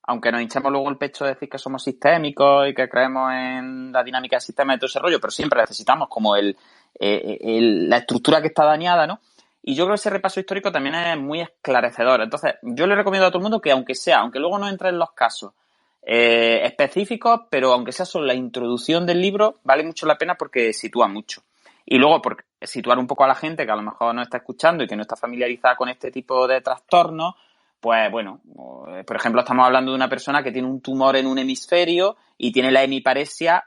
aunque nos hinchemos luego el pecho de decir que somos sistémicos y que creemos en la dinámica del sistema y todo ese rollo, pero siempre necesitamos como la estructura que está dañada, ¿no? Y yo creo que ese repaso histórico también es muy esclarecedor. Entonces, yo le recomiendo a todo el mundo que aunque luego no entre en los casos específicos, pero aunque sea solo la introducción del libro, vale mucho la pena porque sitúa mucho. Y luego, por situar un poco a la gente que a lo mejor no está escuchando y que no está familiarizada con este tipo de trastornos, pues bueno, por ejemplo, estamos hablando de una persona que tiene un tumor en un hemisferio y tiene la hemiparesia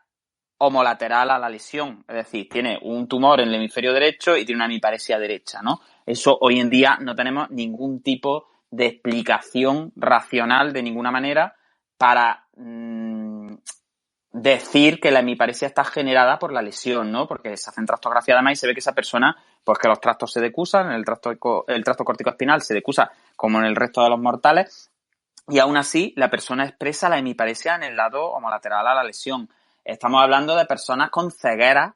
homolateral a la lesión. Es decir, tiene un tumor en el hemisferio derecho y tiene una hemiparesia derecha, ¿no? Eso hoy en día no tenemos ningún tipo de explicación racional de ninguna manera para decir que la hemiparesia está generada por la lesión, ¿no? Porque se hacen tractografía además y se ve que esa persona, pues que los tractos se decusan, el tracto corticoespinal se decusa como en el resto de los mortales y aún así la persona expresa la hemiparesia en el lado homolateral a la lesión. Estamos hablando de personas con ceguera,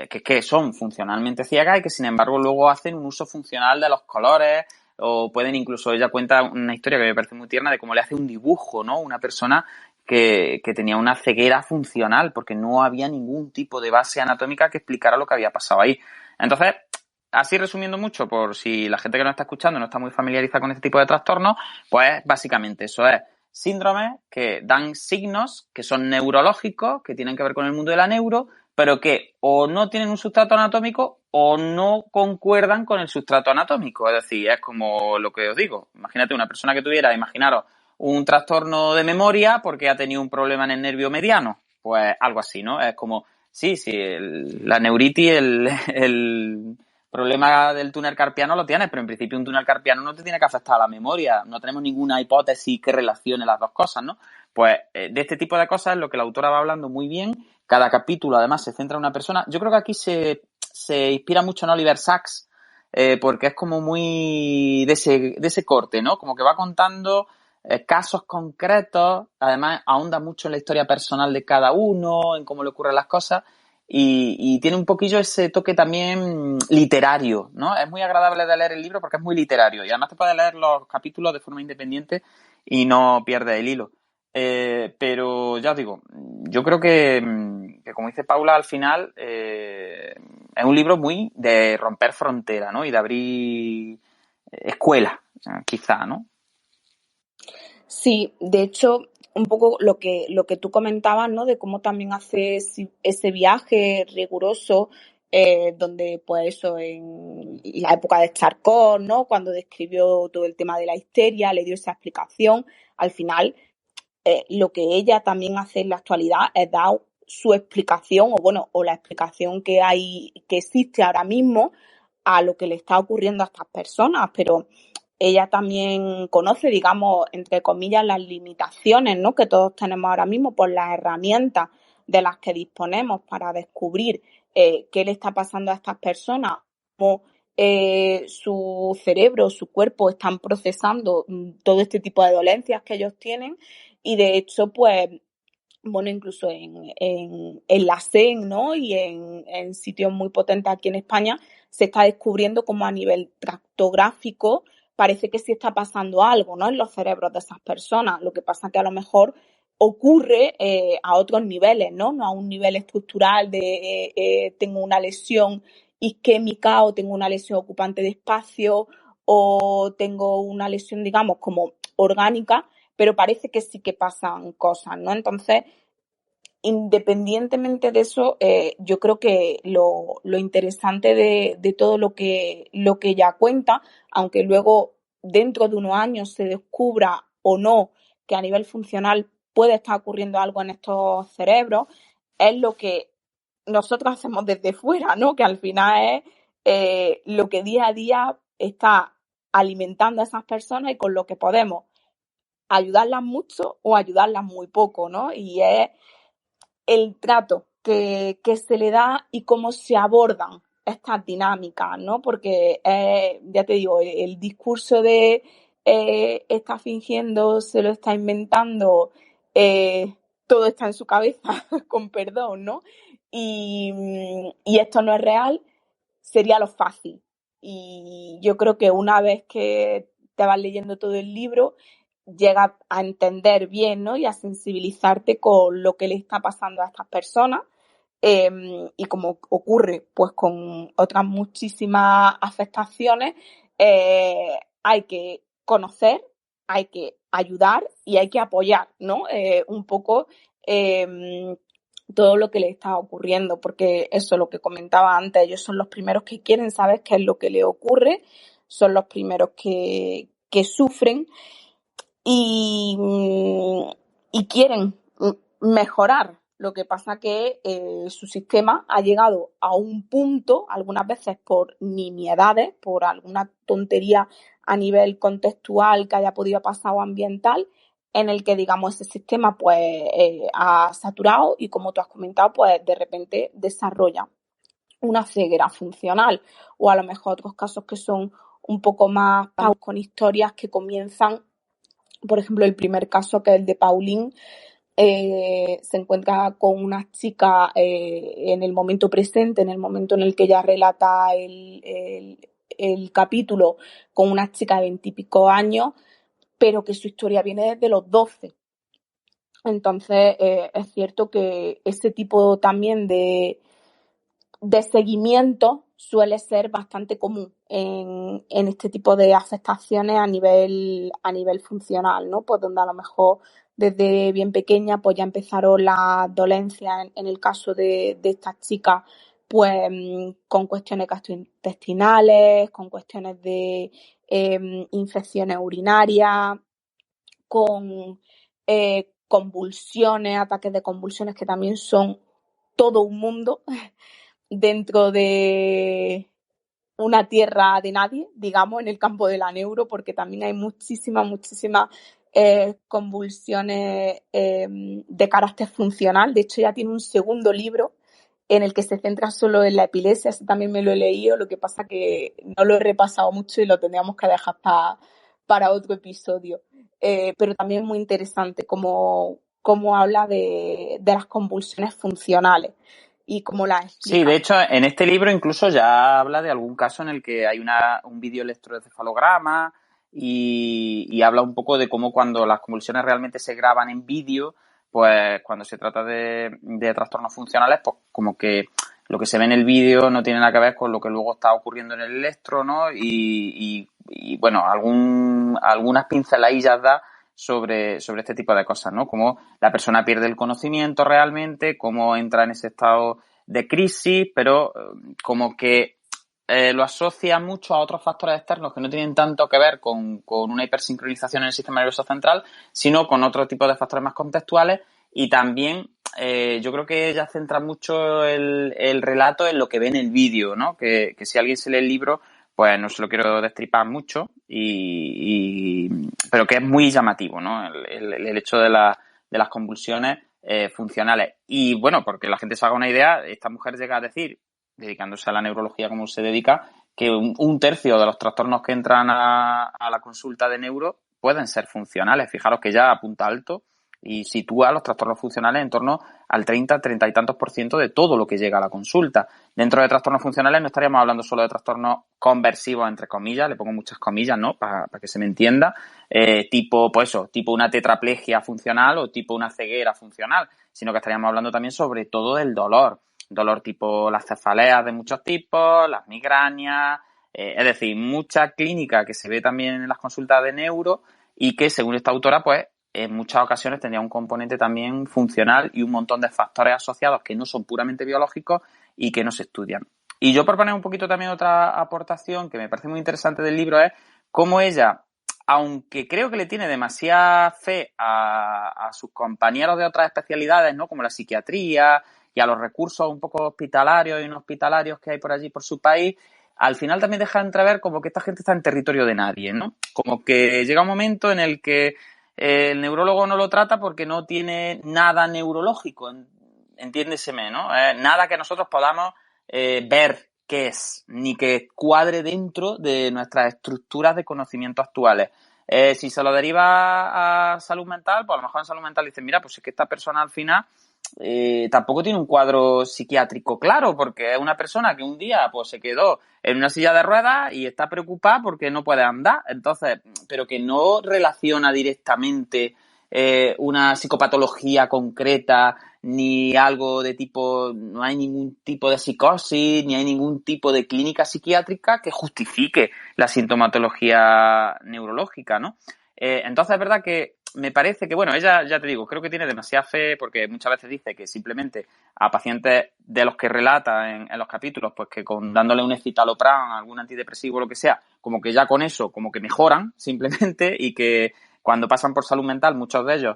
que son funcionalmente ciegas y que sin embargo luego hacen un uso funcional de los colores, o pueden incluso, ella cuenta una historia que me parece muy tierna de cómo le hace un dibujo, ¿no? Una persona que tenía una ceguera funcional porque no había ningún tipo de base anatómica que explicara lo que había pasado ahí. Entonces, así resumiendo mucho, por si la gente que nos está escuchando no está muy familiarizada con este tipo de trastornos, pues básicamente eso es síndromes que dan signos que son neurológicos, que tienen que ver con el mundo de la neuro, pero que o no tienen un sustrato anatómico o no concuerdan con el sustrato anatómico. Es decir, es como lo que os digo. Imagínate una persona que tuviera, imaginaros, un trastorno de memoria porque ha tenido un problema en el nervio mediano. Pues algo así, ¿no? Es como, sí, la neuritis, el problema del túnel carpiano lo tienes, pero en principio un túnel carpiano no te tiene que afectar a la memoria. No tenemos ninguna hipótesis que relacione las dos cosas, ¿no? Pues de este tipo de cosas es lo que la autora va hablando muy bien. Cada capítulo, además, se centra en una persona. Yo creo que aquí se inspira mucho en Oliver Sacks, porque es como muy de ese corte, ¿no? Como que va contando casos concretos, además ahonda mucho en la historia personal de cada uno, en cómo le ocurren las cosas, y tiene un poquillo ese toque también literario, ¿no? Es muy agradable de leer el libro porque es muy literario, y además te puedes leer los capítulos de forma independiente y no pierdes el hilo. Pero ya os digo, yo creo que como dice Paula, al final es un libro muy de romper fronteras, ¿no? Y de abrir escuela, quizá, ¿no? Sí, de hecho, un poco lo que tú comentabas, ¿no? De cómo también hace ese viaje riguroso, donde, pues eso, en la época de Charcot, ¿no? Cuando describió todo el tema de la histeria, le dio esa explicación. Al final, lo que ella también hace en la actualidad es dar su explicación, o la explicación que existe ahora mismo a lo que le está ocurriendo a estas personas, pero ella también conoce, digamos, entre comillas, las limitaciones, ¿no? Que todos tenemos ahora mismo por las herramientas de las que disponemos para descubrir qué le está pasando a estas personas, cómo su cerebro, su cuerpo están procesando todo este tipo de dolencias que ellos tienen, y de hecho, pues, bueno, incluso en la SEN, ¿no? Y en sitios muy potentes aquí en España se está descubriendo como a nivel tractográfico parece que sí está pasando algo, ¿no? En los cerebros de esas personas. Lo que pasa que a lo mejor ocurre a otros niveles, ¿no? No a un nivel estructural de tengo una lesión isquémica o tengo una lesión ocupante de espacio o tengo una lesión, digamos, como orgánica, pero parece que sí que pasan cosas, ¿no? Entonces, independientemente de eso, yo creo que lo interesante de todo lo que ella cuenta, aunque luego dentro de unos años se descubra o no que a nivel funcional puede estar ocurriendo algo en estos cerebros, es lo que nosotros hacemos desde fuera, ¿no? Que al final es lo que día a día está alimentando a esas personas y con lo que podemos ayudarlas mucho o ayudarlas muy poco, ¿no? Y es el trato que se le da y cómo se abordan estas dinámicas, ¿no? Porque, ya te digo, el discurso de está fingiendo, se lo está inventando, todo está en su cabeza, con perdón, ¿no? Y esto no es real, sería lo fácil. Y yo creo que una vez que te vas leyendo todo el libro, llegas a entender bien, ¿no? Y a sensibilizarte con lo que le está pasando a estas personas, y como ocurre pues con otras muchísimas afectaciones, hay que conocer, hay que ayudar y hay que apoyar, ¿no? Un poco todo lo que le está ocurriendo, porque eso, lo que comentaba antes, ellos son los primeros que quieren saber qué es lo que le ocurre, son los primeros que sufren y quieren mejorar. Lo que pasa que su sistema ha llegado a un punto, algunas veces por nimiedades, por alguna tontería a nivel contextual que haya podido pasar o ambiental, en el que, digamos, ese sistema pues ha saturado y, como tú has comentado, pues de repente desarrolla una ceguera funcional, o a lo mejor otros casos que son un poco más con historias que comienzan Por ejemplo, el primer caso, que es el de Pauline, se encuentra con una chica en el momento presente, en el momento en el que ella relata el capítulo, con una chica de 20 y pico años, pero que su historia viene desde los 12. Entonces, es cierto que ese tipo también de seguimiento suele ser bastante común en este tipo de afectaciones a nivel funcional, ¿no? Pues donde a lo mejor desde bien pequeña pues ya empezaron las dolencias, en el caso de esta chica, pues con cuestiones gastrointestinales, con cuestiones de infecciones urinarias, con convulsiones, ataques de convulsiones, que también son todo un mundo dentro de una tierra de nadie, digamos, en el campo de la neuro, porque también hay muchísimas convulsiones de carácter funcional. De hecho, ya tiene un segundo libro en el que se centra solo en la epilepsia. Ese también me lo he leído, lo que pasa que no lo he repasado mucho y lo tendríamos que dejar para otro episodio. Pero también es muy interesante cómo habla de las convulsiones funcionales y cómo las explica. Sí, de hecho, en este libro incluso ya habla de algún caso en el que hay un videoelectroencefalograma y habla un poco de cómo cuando las convulsiones realmente se graban en vídeo, pues cuando se trata de trastornos funcionales, pues como que lo que se ve en el vídeo no tiene nada que ver con lo que luego está ocurriendo en el electro, ¿no? Y bueno, algunas pinceladillas da sobre este tipo de cosas, ¿no? Cómo la persona pierde el conocimiento realmente, cómo entra en ese estado de crisis, pero como que lo asocia mucho a otros factores externos que no tienen tanto que ver con una hipersincronización en el sistema nervioso central, sino con otro tipo de factores más contextuales. Y también yo creo que ella centra mucho el relato en lo que ve en el vídeo, ¿no? Que si alguien se lee el libro, pues no se lo quiero destripar mucho, pero que es muy llamativo, ¿no? El hecho de las convulsiones funcionales. Y bueno, porque la gente se haga una idea, esta mujer llega a decir, dedicándose a la neurología como se dedica, que un tercio de los trastornos que entran a la consulta de neuro pueden ser funcionales. Fijaros que ya apunta alto y sitúa los trastornos funcionales en torno al 30 y tantos % de todo lo que llega a la consulta. Dentro de trastornos funcionales no estaríamos hablando solo de trastornos conversivos, entre comillas, le pongo muchas comillas, ¿no? Para que se me entienda, tipo una tetraplegia funcional o tipo una ceguera funcional, sino que estaríamos hablando también sobre todo del dolor tipo las cefaleas de muchos tipos, las migrañas, es decir, mucha clínica que se ve también en las consultas de neuro y que, según esta autora, pues en muchas ocasiones tendría un componente también funcional y un montón de factores asociados que no son puramente biológicos y que no se estudian. Y yo, por poner un poquito también otra aportación que me parece muy interesante del libro, es cómo ella, aunque creo que le tiene demasiada fe a sus compañeros de otras especialidades, ¿no? Como la psiquiatría y a los recursos un poco hospitalarios y no hospitalarios que hay por allí, por su país, al final también deja entrever como que esta gente está en territorio de nadie, ¿no? Como que llega un momento en el que el neurólogo no lo trata porque no tiene nada neurológico, entiéndeseme, ¿no? Nada que nosotros podamos ver qué es, ni que cuadre dentro de nuestras estructuras de conocimiento actuales. Si se lo deriva a salud mental, pues a lo mejor en salud mental dicen, mira, pues es que esta persona al final tampoco tiene un cuadro psiquiátrico claro, porque es una persona que un día pues se quedó en una silla de ruedas y está preocupada porque no puede andar, entonces, pero que no relaciona directamente una psicopatología concreta ni algo de tipo, no hay ningún tipo de psicosis, ni hay ningún tipo de clínica psiquiátrica que justifique la sintomatología neurológica, ¿no? Entonces es verdad que me parece que, bueno, ella, ya te digo, creo que tiene demasiada fe porque muchas veces dice que simplemente a pacientes de los que relata en los capítulos, pues que dándole un escitalopram, algún antidepresivo, lo que sea, como que ya con eso, como que mejoran simplemente y que cuando pasan por salud mental, muchos de ellos,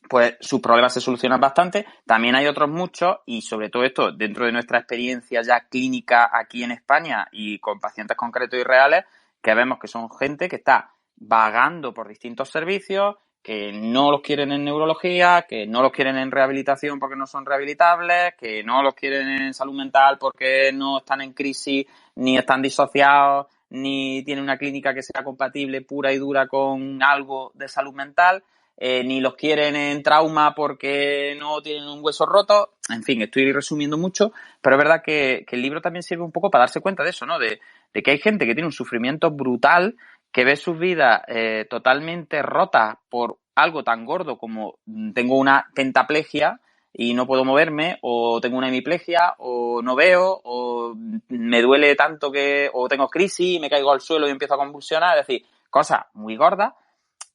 pues sus problemas se solucionan bastante. También hay otros muchos y sobre todo esto dentro de nuestra experiencia ya clínica aquí en España y con pacientes concretos y reales, que vemos que son gente que está vagando por distintos servicios, que no los quieren en neurología, que no los quieren en rehabilitación porque no son rehabilitables, que no los quieren en salud mental porque no están en crisis, ni están disociados, ni tienen una clínica que sea compatible pura y dura con algo de salud mental, ni los quieren en trauma porque no tienen un hueso roto. En fin, estoy resumiendo mucho, pero es verdad que el libro también sirve un poco para darse cuenta de eso, ¿no? De que hay gente que tiene un sufrimiento brutal, que ve sus vidas totalmente rotas por algo tan gordo como tengo una pentaplegia y no puedo moverme, o tengo una hemiplegia, o no veo, o me duele tanto que, o tengo crisis y me caigo al suelo y empiezo a convulsionar. Es decir, cosas muy gordas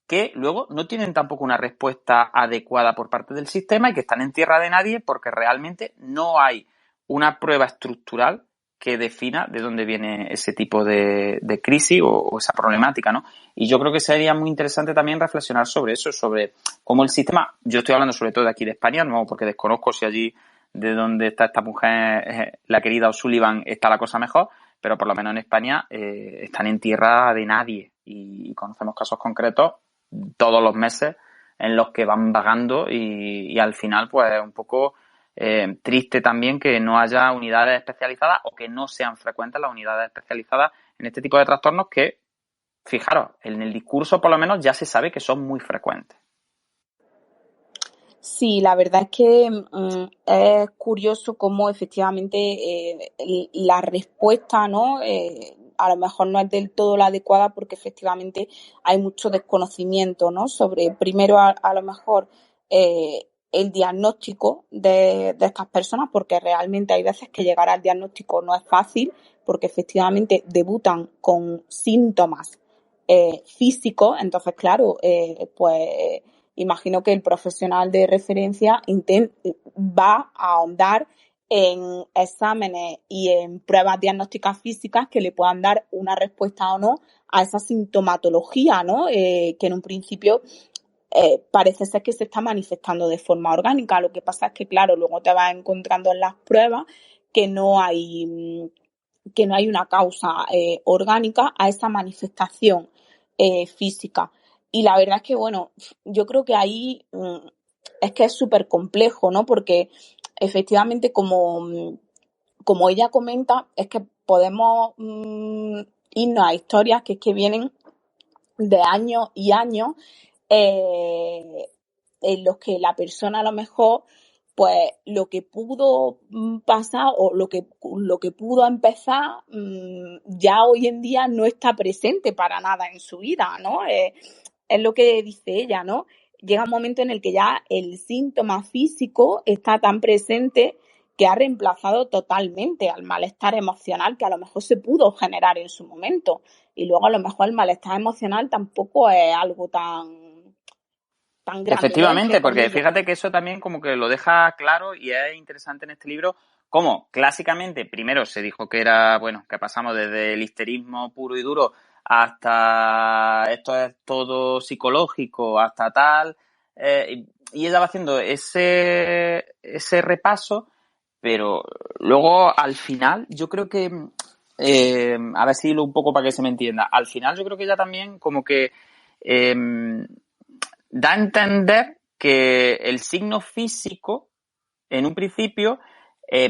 que luego no tienen tampoco una respuesta adecuada por parte del sistema y que están en tierra de nadie porque realmente no hay una prueba estructural que defina de dónde viene ese tipo de crisis o esa problemática, ¿no? Y yo creo que sería muy interesante también reflexionar sobre eso, sobre cómo el sistema, yo estoy hablando sobre todo de aquí de España, no porque desconozco si allí de donde está esta mujer, la querida O'Sullivan, está la cosa mejor, pero por lo menos en España están en tierra de nadie y conocemos casos concretos todos los meses en los que van vagando y al final pues un poco triste también que no haya unidades especializadas o que no sean frecuentes las unidades especializadas en este tipo de trastornos que, fijaros, en el discurso por lo menos ya se sabe que son muy frecuentes. Sí, la verdad es que es curioso cómo efectivamente la respuesta, ¿no? A lo mejor no es del todo la adecuada porque efectivamente hay mucho desconocimiento, ¿no? Sobre, primero, a lo mejor el diagnóstico de estas personas, porque realmente hay veces que llegar al diagnóstico no es fácil, porque efectivamente debutan con síntomas físicos, entonces, claro, pues imagino que el profesional de referencia va a ahondar en exámenes y en pruebas diagnósticas físicas que le puedan dar una respuesta o no a esa sintomatología, ¿no? Que en un principio parece ser que se está manifestando de forma orgánica. Lo que pasa es que, claro, luego te vas encontrando en las pruebas que no hay una causa orgánica a esa manifestación física. Y la verdad es que, bueno, yo creo que ahí es que es súper complejo, ¿no? Porque efectivamente, como ella comenta, es que podemos irnos a historias que es que vienen de años y años en los que la persona a lo mejor pues lo que pudo pasar o lo que pudo empezar ya hoy en día no está presente para nada en su vida, ¿no? Es lo que dice ella, ¿no? Llega un momento en el que ya el síntoma físico está tan presente que ha reemplazado totalmente al malestar emocional que a lo mejor se pudo generar en su momento. Y luego a lo mejor el malestar emocional tampoco es algo tan grande. Efectivamente, porque fíjate que eso también como que lo deja claro y es interesante en este libro, como clásicamente primero se dijo que era, bueno, que pasamos desde el histerismo puro y duro hasta esto es todo psicológico, hasta tal, y ella va haciendo ese repaso, pero luego al final yo creo que, a ver si lo un poco para que se me entienda, al final yo creo que ella también como que da a entender que el signo físico, en un principio,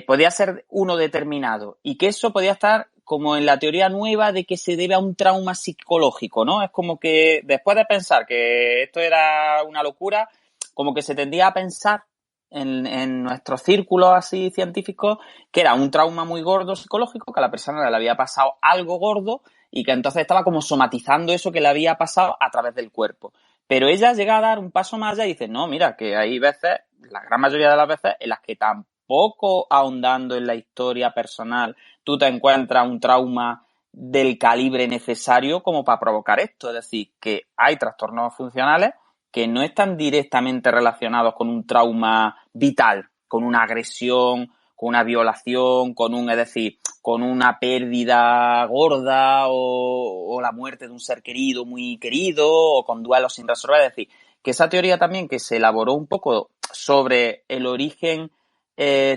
podía ser uno determinado y que eso podía estar como en la teoría nueva de que se debe a un trauma psicológico, ¿no? Es como que después de pensar que esto era una locura, como que se tendía a pensar en nuestros círculos así científicos que era un trauma muy gordo psicológico, que a la persona le había pasado algo gordo y que entonces estaba como somatizando eso que le había pasado a través del cuerpo. Pero ella llega a dar un paso más allá y dice, no, mira, que hay veces, la gran mayoría de las veces, en las que tampoco ahondando en la historia personal, tú te encuentras un trauma del calibre necesario como para provocar esto. Es decir, que hay trastornos funcionales que no están directamente relacionados con un trauma vital, con una agresión, con una violación, es decir, con una pérdida gorda o la muerte de un ser querido, muy querido, o con duelos sin resolver. Es decir, que esa teoría también que se elaboró un poco sobre el origen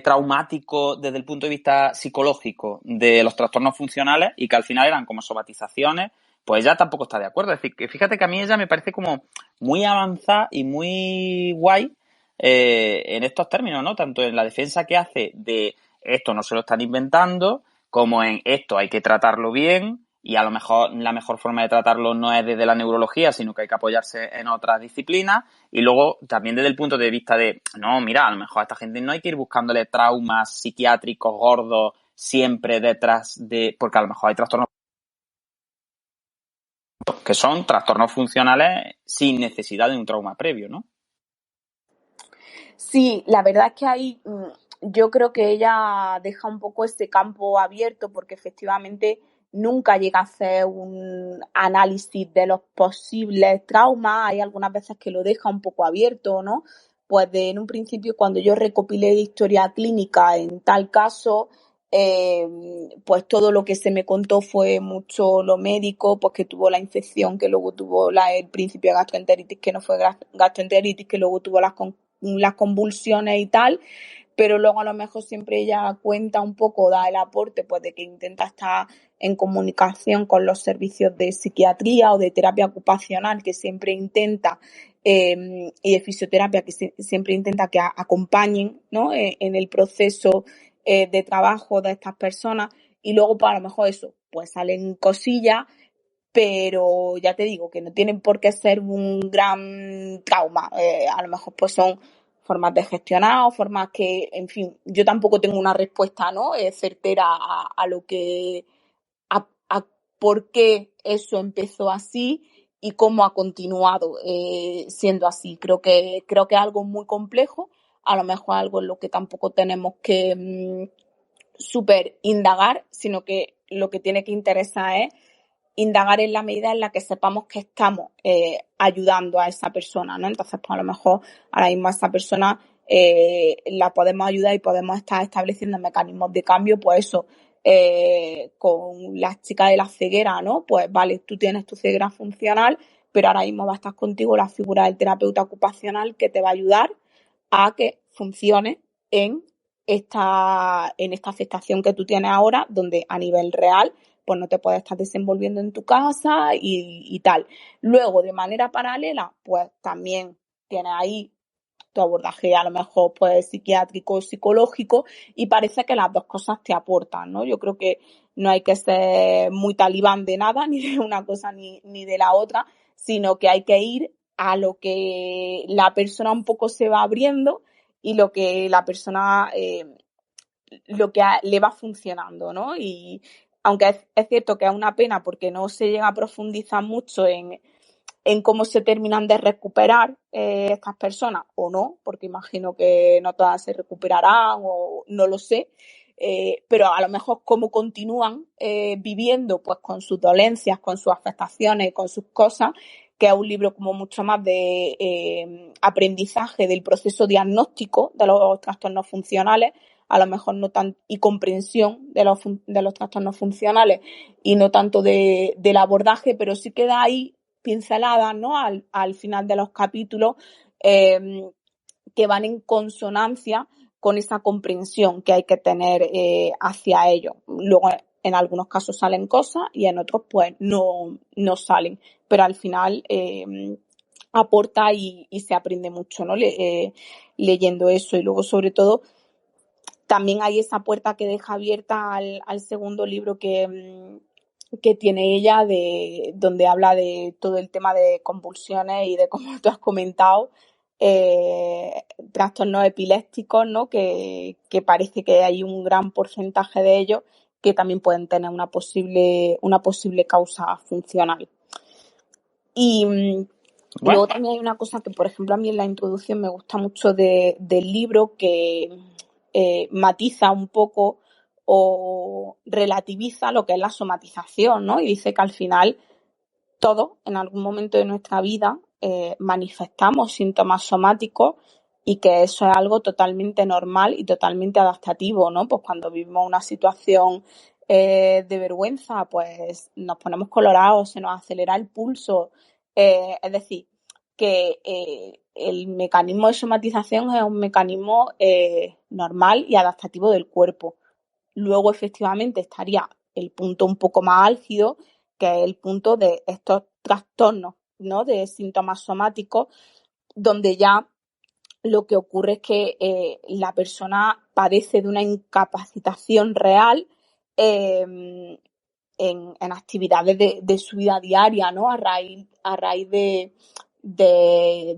traumático desde el punto de vista psicológico de los trastornos funcionales y que al final eran como somatizaciones, pues ella tampoco está de acuerdo. Es decir, que fíjate que a mí ella me parece como muy avanzada y muy guay en estos términos, ¿no? Tanto en la defensa que hace de esto no se lo están inventando, como en esto hay que tratarlo bien y a lo mejor la mejor forma de tratarlo no es desde la neurología, sino que hay que apoyarse en otras disciplinas. Y luego también desde el punto de vista de, no, mira, a lo mejor a esta gente no hay que ir buscándole traumas psiquiátricos gordos siempre detrás de, porque a lo mejor hay trastornos que son trastornos funcionales sin necesidad de un trauma previo, ¿no? Sí, la verdad es que ahí yo creo que ella deja un poco este campo abierto porque efectivamente nunca llega a hacer un análisis de los posibles traumas. Hay algunas veces que lo deja un poco abierto, ¿no? Pues en un principio cuando yo recopilé historia clínica en tal caso, pues todo lo que se me contó fue mucho lo médico, pues que tuvo la infección, que luego tuvo el principio de gastroenteritis, que no fue gastroenteritis, que luego tuvo las convulsiones y tal, pero luego a lo mejor siempre ella cuenta un poco, da el aporte pues de que intenta estar en comunicación con los servicios de psiquiatría o de terapia ocupacional, que siempre intenta, y de fisioterapia, que siempre intenta que acompañen, ¿no? En el proceso de trabajo de estas personas, y luego pues a lo mejor eso, pues salen cosillas, pero ya te digo que no tienen por qué ser un gran trauma. A lo mejor pues son formas de gestionar o formas que, en fin, yo tampoco tengo una respuesta, ¿no? Certera a lo que, a por qué eso empezó así y cómo ha continuado siendo así. Creo que es algo muy complejo, a lo mejor algo en lo que tampoco tenemos que súper indagar, sino que lo que tiene que interesar es indagar en la medida en la que sepamos que estamos ayudando a esa persona, ¿no? Entonces, pues a lo mejor ahora mismo a esa persona la podemos ayudar y podemos estar estableciendo mecanismos de cambio, pues eso, con la chica de la ceguera, ¿no? Pues vale, tú tienes tu ceguera funcional, pero ahora mismo va a estar contigo la figura del terapeuta ocupacional que te va a ayudar a que funcione en esta afectación que tú tienes ahora, donde a nivel real pues no te puedes estar desenvolviendo en tu casa y tal. Luego, de manera paralela, pues también tienes ahí tu abordaje a lo mejor pues psiquiátrico, psicológico, y parece que las dos cosas te aportan, ¿no? Yo creo que no hay que ser muy talibán de nada, ni de una cosa ni de la otra, sino que hay que ir a lo que la persona un poco se va abriendo y lo que la persona le va funcionando, ¿no? Y aunque es cierto que es una pena porque no se llega a profundizar mucho en cómo se terminan de recuperar estas personas, o no, porque imagino que no todas se recuperarán, o no lo sé, pero a lo mejor cómo continúan viviendo pues con sus dolencias, con sus afectaciones, con sus cosas, que es un libro como mucho más de aprendizaje del proceso diagnóstico de los trastornos funcionales, a lo mejor no tan, y comprensión de los trastornos funcionales y no tanto del abordaje, pero sí queda ahí pinceladas, ¿no? Al final de los capítulos que van en consonancia con esa comprensión que hay que tener hacia ellos. Luego, en algunos casos salen cosas y en otros pues no salen, pero al final aporta y se aprende mucho, ¿no? Leyendo eso. Y luego, sobre todo, también hay esa puerta que deja abierta al segundo libro que tiene ella, donde habla de todo el tema de convulsiones y de, como tú has comentado, trastornos epilépticos, ¿no? Que parece que hay un gran porcentaje de ellos que también pueden tener una posible causa funcional. Y luego también hay una cosa que, por ejemplo, a mí en la introducción me gusta mucho del libro, que matiza un poco o relativiza lo que es la somatización, ¿no? Y dice que al final todos, en algún momento de nuestra vida, manifestamos síntomas somáticos y que eso es algo totalmente normal y totalmente adaptativo, ¿no? Pues cuando vivimos una situación de vergüenza, pues nos ponemos colorados, se nos acelera el pulso, es decir, que el mecanismo de somatización es un mecanismo normal y adaptativo del cuerpo. Luego, efectivamente, estaría el punto un poco más álgido, que es el punto de estos trastornos, ¿no? De síntomas somáticos, donde ya lo que ocurre es que la persona padece de una incapacitación real en actividades de su vida diaria, ¿no? A raíz de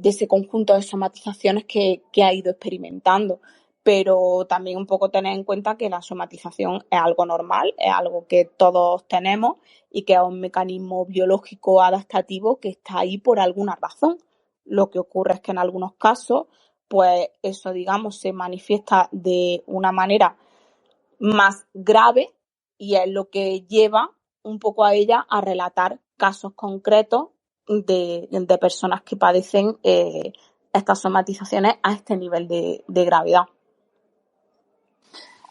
ese conjunto de somatizaciones que ha ido experimentando. Pero también un poco tener en cuenta que la somatización es algo normal, es algo que todos tenemos y que es un mecanismo biológico adaptativo que está ahí por alguna razón. Lo que ocurre es que en algunos casos, pues eso, digamos, se manifiesta de una manera más grave y es lo que lleva un poco a ella a relatar casos concretos de personas que padecen estas somatizaciones a este nivel de gravedad.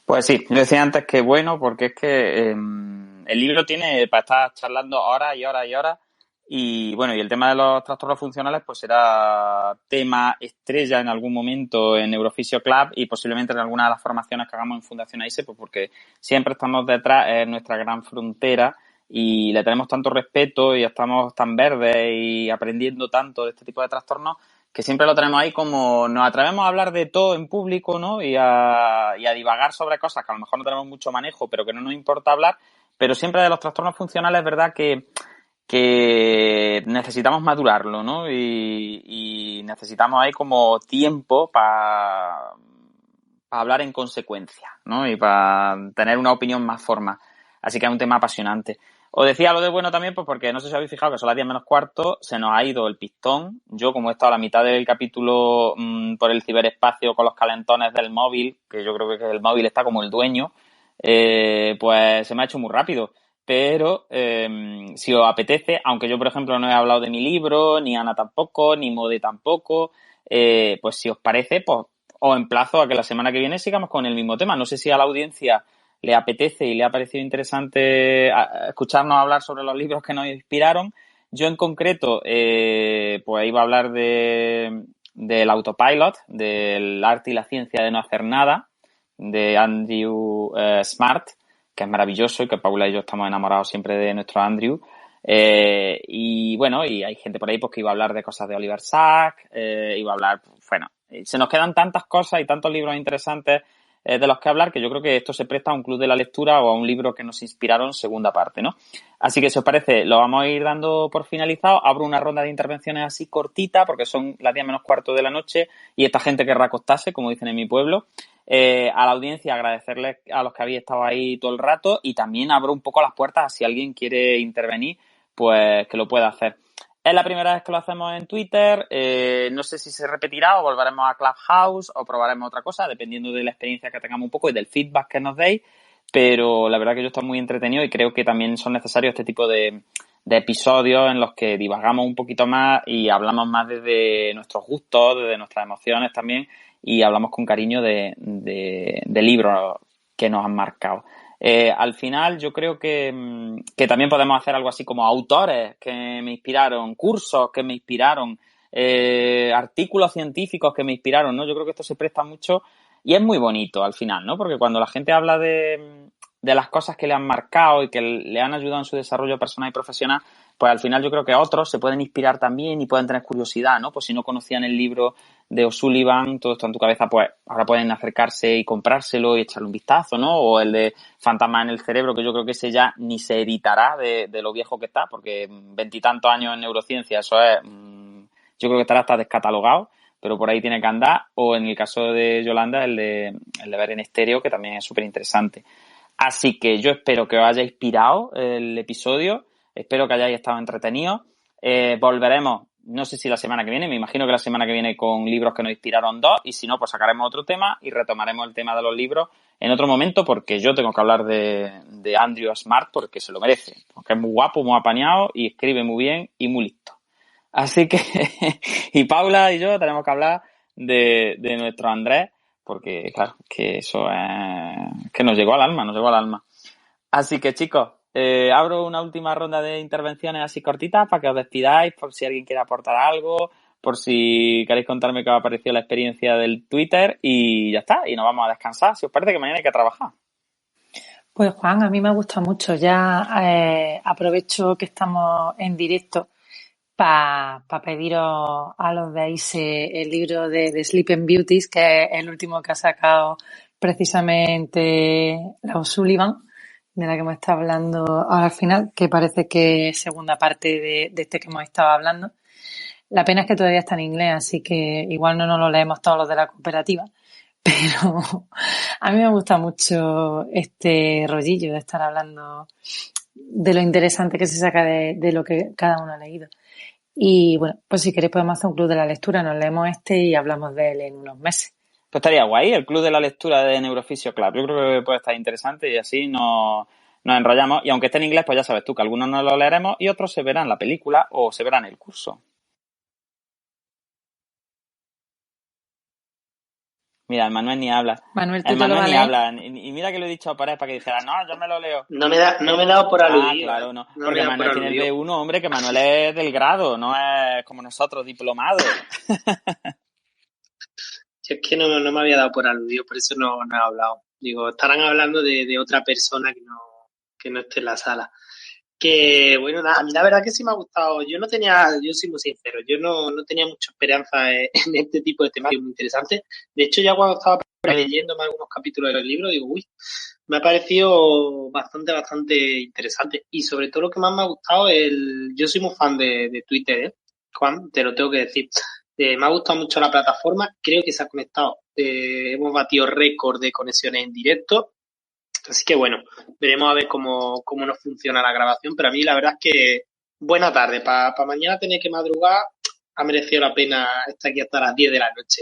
Pues sí, yo decía antes que bueno, porque es que el libro tiene para estar charlando horas y horas y horas. Y bueno, y el tema de los trastornos funcionales pues será tema estrella en algún momento en Neurofisio Club y posiblemente en alguna de las formaciones que hagamos en Fundación AISE, pues porque siempre estamos detrás, es nuestra gran frontera y le tenemos tanto respeto y estamos tan verdes y aprendiendo tanto de este tipo de trastornos que siempre lo tenemos ahí como nos atrevemos a hablar de todo en público, ¿no? Y a divagar sobre cosas que a lo mejor no tenemos mucho manejo, pero que no nos importa hablar, pero siempre de los trastornos funcionales es verdad que necesitamos madurarlo, ¿no? Y necesitamos ahí como tiempo para hablar en consecuencia, ¿no? Y para tener una opinión más formal. Así que es un tema apasionante. Os decía lo de bueno también, pues porque no sé si habéis fijado que son las 10 menos cuarto, se nos ha ido el pistón. Yo, como he estado a la mitad del capítulo por el ciberespacio con los calentones del móvil, que yo creo que el móvil está como el dueño, pues se me ha hecho muy rápido. Pero si os apetece, aunque yo, por ejemplo, no he hablado de mi libro, ni Ana tampoco, ni Mode tampoco, pues si os parece, pues os emplazo a que la semana que viene sigamos con el mismo tema. No sé si a la audiencia le apetece y le ha parecido interesante escucharnos hablar sobre los libros que nos inspiraron. Yo en concreto, pues iba a hablar del autopilot, del arte y la ciencia de no hacer nada, de Andrew Smart, que es maravilloso y que Paula y yo estamos enamorados siempre de nuestro Andrew. Y bueno, y hay gente por ahí pues que iba a hablar de cosas de Oliver Sacks, iba a hablar, bueno, se nos quedan tantas cosas y tantos libros interesantes de los que hablar que yo creo que esto se presta a un club de la lectura o a un libro que nos inspiraron segunda parte, ¿no? Así que si os parece, lo vamos a ir dando por finalizado. Abro una ronda de intervenciones así cortita porque son las 10 menos cuarto de la noche y esta gente querrá acostarse, como dicen en mi pueblo. A la audiencia agradecerles a los que habéis estado ahí todo el rato y también abro un poco las puertas a si alguien quiere intervenir, pues que lo pueda hacer. Es la primera vez que lo hacemos en Twitter, no sé si se repetirá o volveremos a Clubhouse o probaremos otra cosa, dependiendo de la experiencia que tengamos un poco y del feedback que nos deis, pero la verdad que yo estoy muy entretenido y creo que también son necesarios este tipo de episodios en los que divagamos un poquito más y hablamos más desde nuestros gustos, desde nuestras emociones también y hablamos con cariño de libros que nos han marcado. Al final yo creo que también podemos hacer algo así como autores que me inspiraron, cursos que me inspiraron, artículos científicos que me inspiraron, ¿no? Yo creo que esto se presta mucho y es muy bonito al final, ¿no? Porque cuando la gente habla de las cosas que le han marcado y que le han ayudado en su desarrollo personal y profesional, pues al final yo creo que otros se pueden inspirar también y pueden tener curiosidad, ¿no? Pues si no conocían el libro de O'Sullivan, todo esto en tu cabeza, pues ahora pueden acercarse y comprárselo y echarle un vistazo, ¿no? O el de Fantasma en el cerebro, que yo creo que ese ya ni se editará de lo viejo que está, porque 20 y tantos años en neurociencia, eso es, yo creo que estará hasta descatalogado, pero por ahí tiene que andar. O en el caso de Yolanda, el de ver en estéreo, que también es súper interesante. Así que yo espero que os haya inspirado el episodio, espero que hayáis estado entretenidos. Volveremos, no sé si la semana que viene, me imagino que la semana que viene con libros que nos inspiraron dos, y si no, pues sacaremos otro tema y retomaremos el tema de los libros en otro momento, porque yo tengo que hablar de Andrew Smart porque se lo merece, porque es muy guapo, muy apañado y escribe muy bien y muy listo. Así que, y Paula y yo tenemos que hablar de nuestro Andrés, porque claro, que eso es que nos llegó al alma. Así que chicos, abro una última ronda de intervenciones así cortitas para que os despidáis, por si alguien quiere aportar algo, por si queréis contarme qué os ha parecido la experiencia del Twitter y ya está, y nos vamos a descansar, si os parece que mañana hay que trabajar. Pues Juan, a mí me gusta mucho, ya aprovecho que estamos en directo para pediros a los de AISE el libro de Sleeping Beauties, que es el último que ha sacado precisamente la O'Sullivan, de la que hemos estado hablando ahora al final, que parece que es segunda parte de este que hemos estado hablando. La pena es que todavía está en inglés, así que igual no nos lo leemos todos los de la cooperativa, pero a mí me gusta mucho este rollillo de estar hablando de lo interesante que se saca de lo que cada uno ha leído. Y bueno, pues si queréis podemos hacer un club de la lectura, nos leemos este y hablamos de él en unos meses. Pues estaría guay, el club de la lectura de Neurofisio Club. Yo creo que puede estar interesante y así nos enrollamos. Y aunque esté en inglés, pues ya sabes tú que algunos no lo leeremos y otros se verán la película o se verán el curso. Mira, el Manuel ni habla. Manuel, el Manuel ni habla. Y mira que lo he dicho a Pared para que dijera, no, yo me lo leo. No me he dado por aludido. Claro, no. Porque Manuel tiene el B1, hombre, que Manuel es del grado, no es como nosotros, diplomado. Yo es que no me había dado por aludido, por eso no he hablado. Digo, estarán hablando de otra persona que no esté en la sala. Que, bueno, nada, a mí la verdad que sí me ha gustado. Yo soy muy sincero, yo no tenía mucha esperanza en este tipo de temas muy interesantes. De hecho, ya cuando estaba leyéndome algunos capítulos del libro, digo, me ha parecido bastante interesante. Y sobre todo lo que más me ha gustado yo soy muy fan de Twitter, Juan, te lo tengo que decir. Me ha gustado mucho la plataforma, creo que se ha conectado. Hemos batido récord de conexiones en directo. Así que bueno, veremos a ver cómo nos funciona la grabación, pero a mí la verdad es que buena tarde. Para mañana tener que madrugar ha merecido la pena estar aquí hasta las 10 de la noche.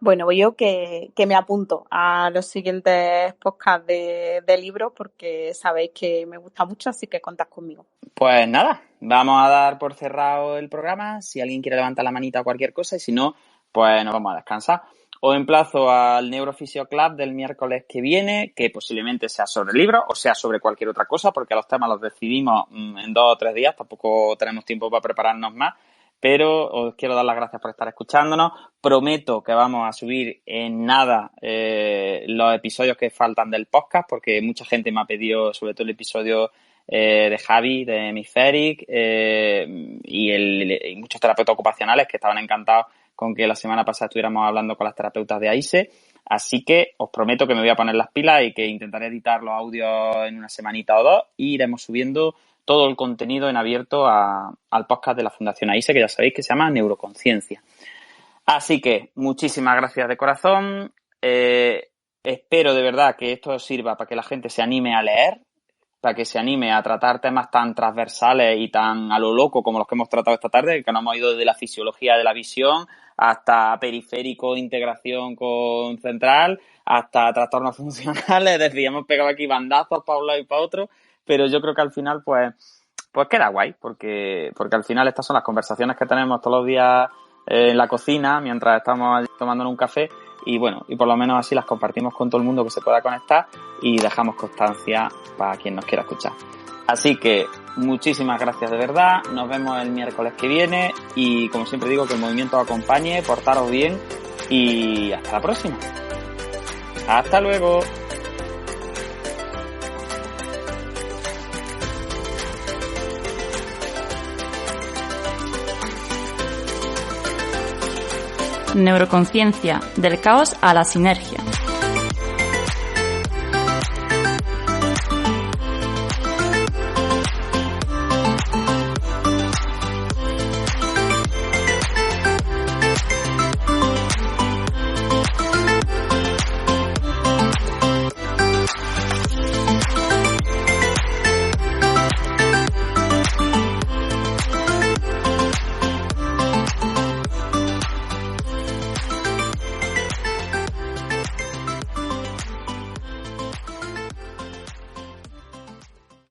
Bueno, pues yo que me apunto a los siguientes podcasts de libros porque sabéis que me gusta mucho, así que contad conmigo. Pues nada, vamos a dar por cerrado el programa, si alguien quiere levantar la manita o cualquier cosa, y si no, pues nos vamos a descansar. Os emplazo al Neurofisio Club del miércoles que viene, que posiblemente sea sobre libros o sea sobre cualquier otra cosa, porque los temas los decidimos en 2 o 3 días, tampoco tenemos tiempo para prepararnos más, pero os quiero dar las gracias por estar escuchándonos. Prometo que vamos a subir en nada los episodios que faltan del podcast, porque mucha gente me ha pedido, sobre todo el episodio de Javi, de Hemisferic, y muchos terapeutas ocupacionales que estaban encantados con que la semana pasada estuviéramos hablando con las terapeutas de AISE, así que os prometo que me voy a poner las pilas y que intentaré editar los audios en una semanita o 2 y iremos subiendo todo el contenido en abierto al podcast de la Fundación AISE, que ya sabéis que se llama Neuroconciencia. Así que muchísimas gracias de corazón, espero de verdad que esto os sirva para que la gente se anime a leer, para que se anime a tratar temas tan transversales y tan a lo loco como los que hemos tratado esta tarde, que nos hemos ido desde la fisiología de la visión hasta periférico, integración con central, hasta trastornos funcionales, es decir, hemos pegado aquí bandazos para un lado y para otro, pero yo creo que al final pues queda guay, porque al final estas son las conversaciones que tenemos todos los días en la cocina, mientras estamos tomándonos un café, y bueno, y por lo menos así las compartimos con todo el mundo que se pueda conectar y dejamos constancia para quien nos quiera escuchar. Así que muchísimas gracias de verdad, nos vemos el miércoles que viene y como siempre digo, que el movimiento os acompañe, portaros bien y hasta la próxima. ¡Hasta luego! Neuroconciencia, del caos a la sinergia.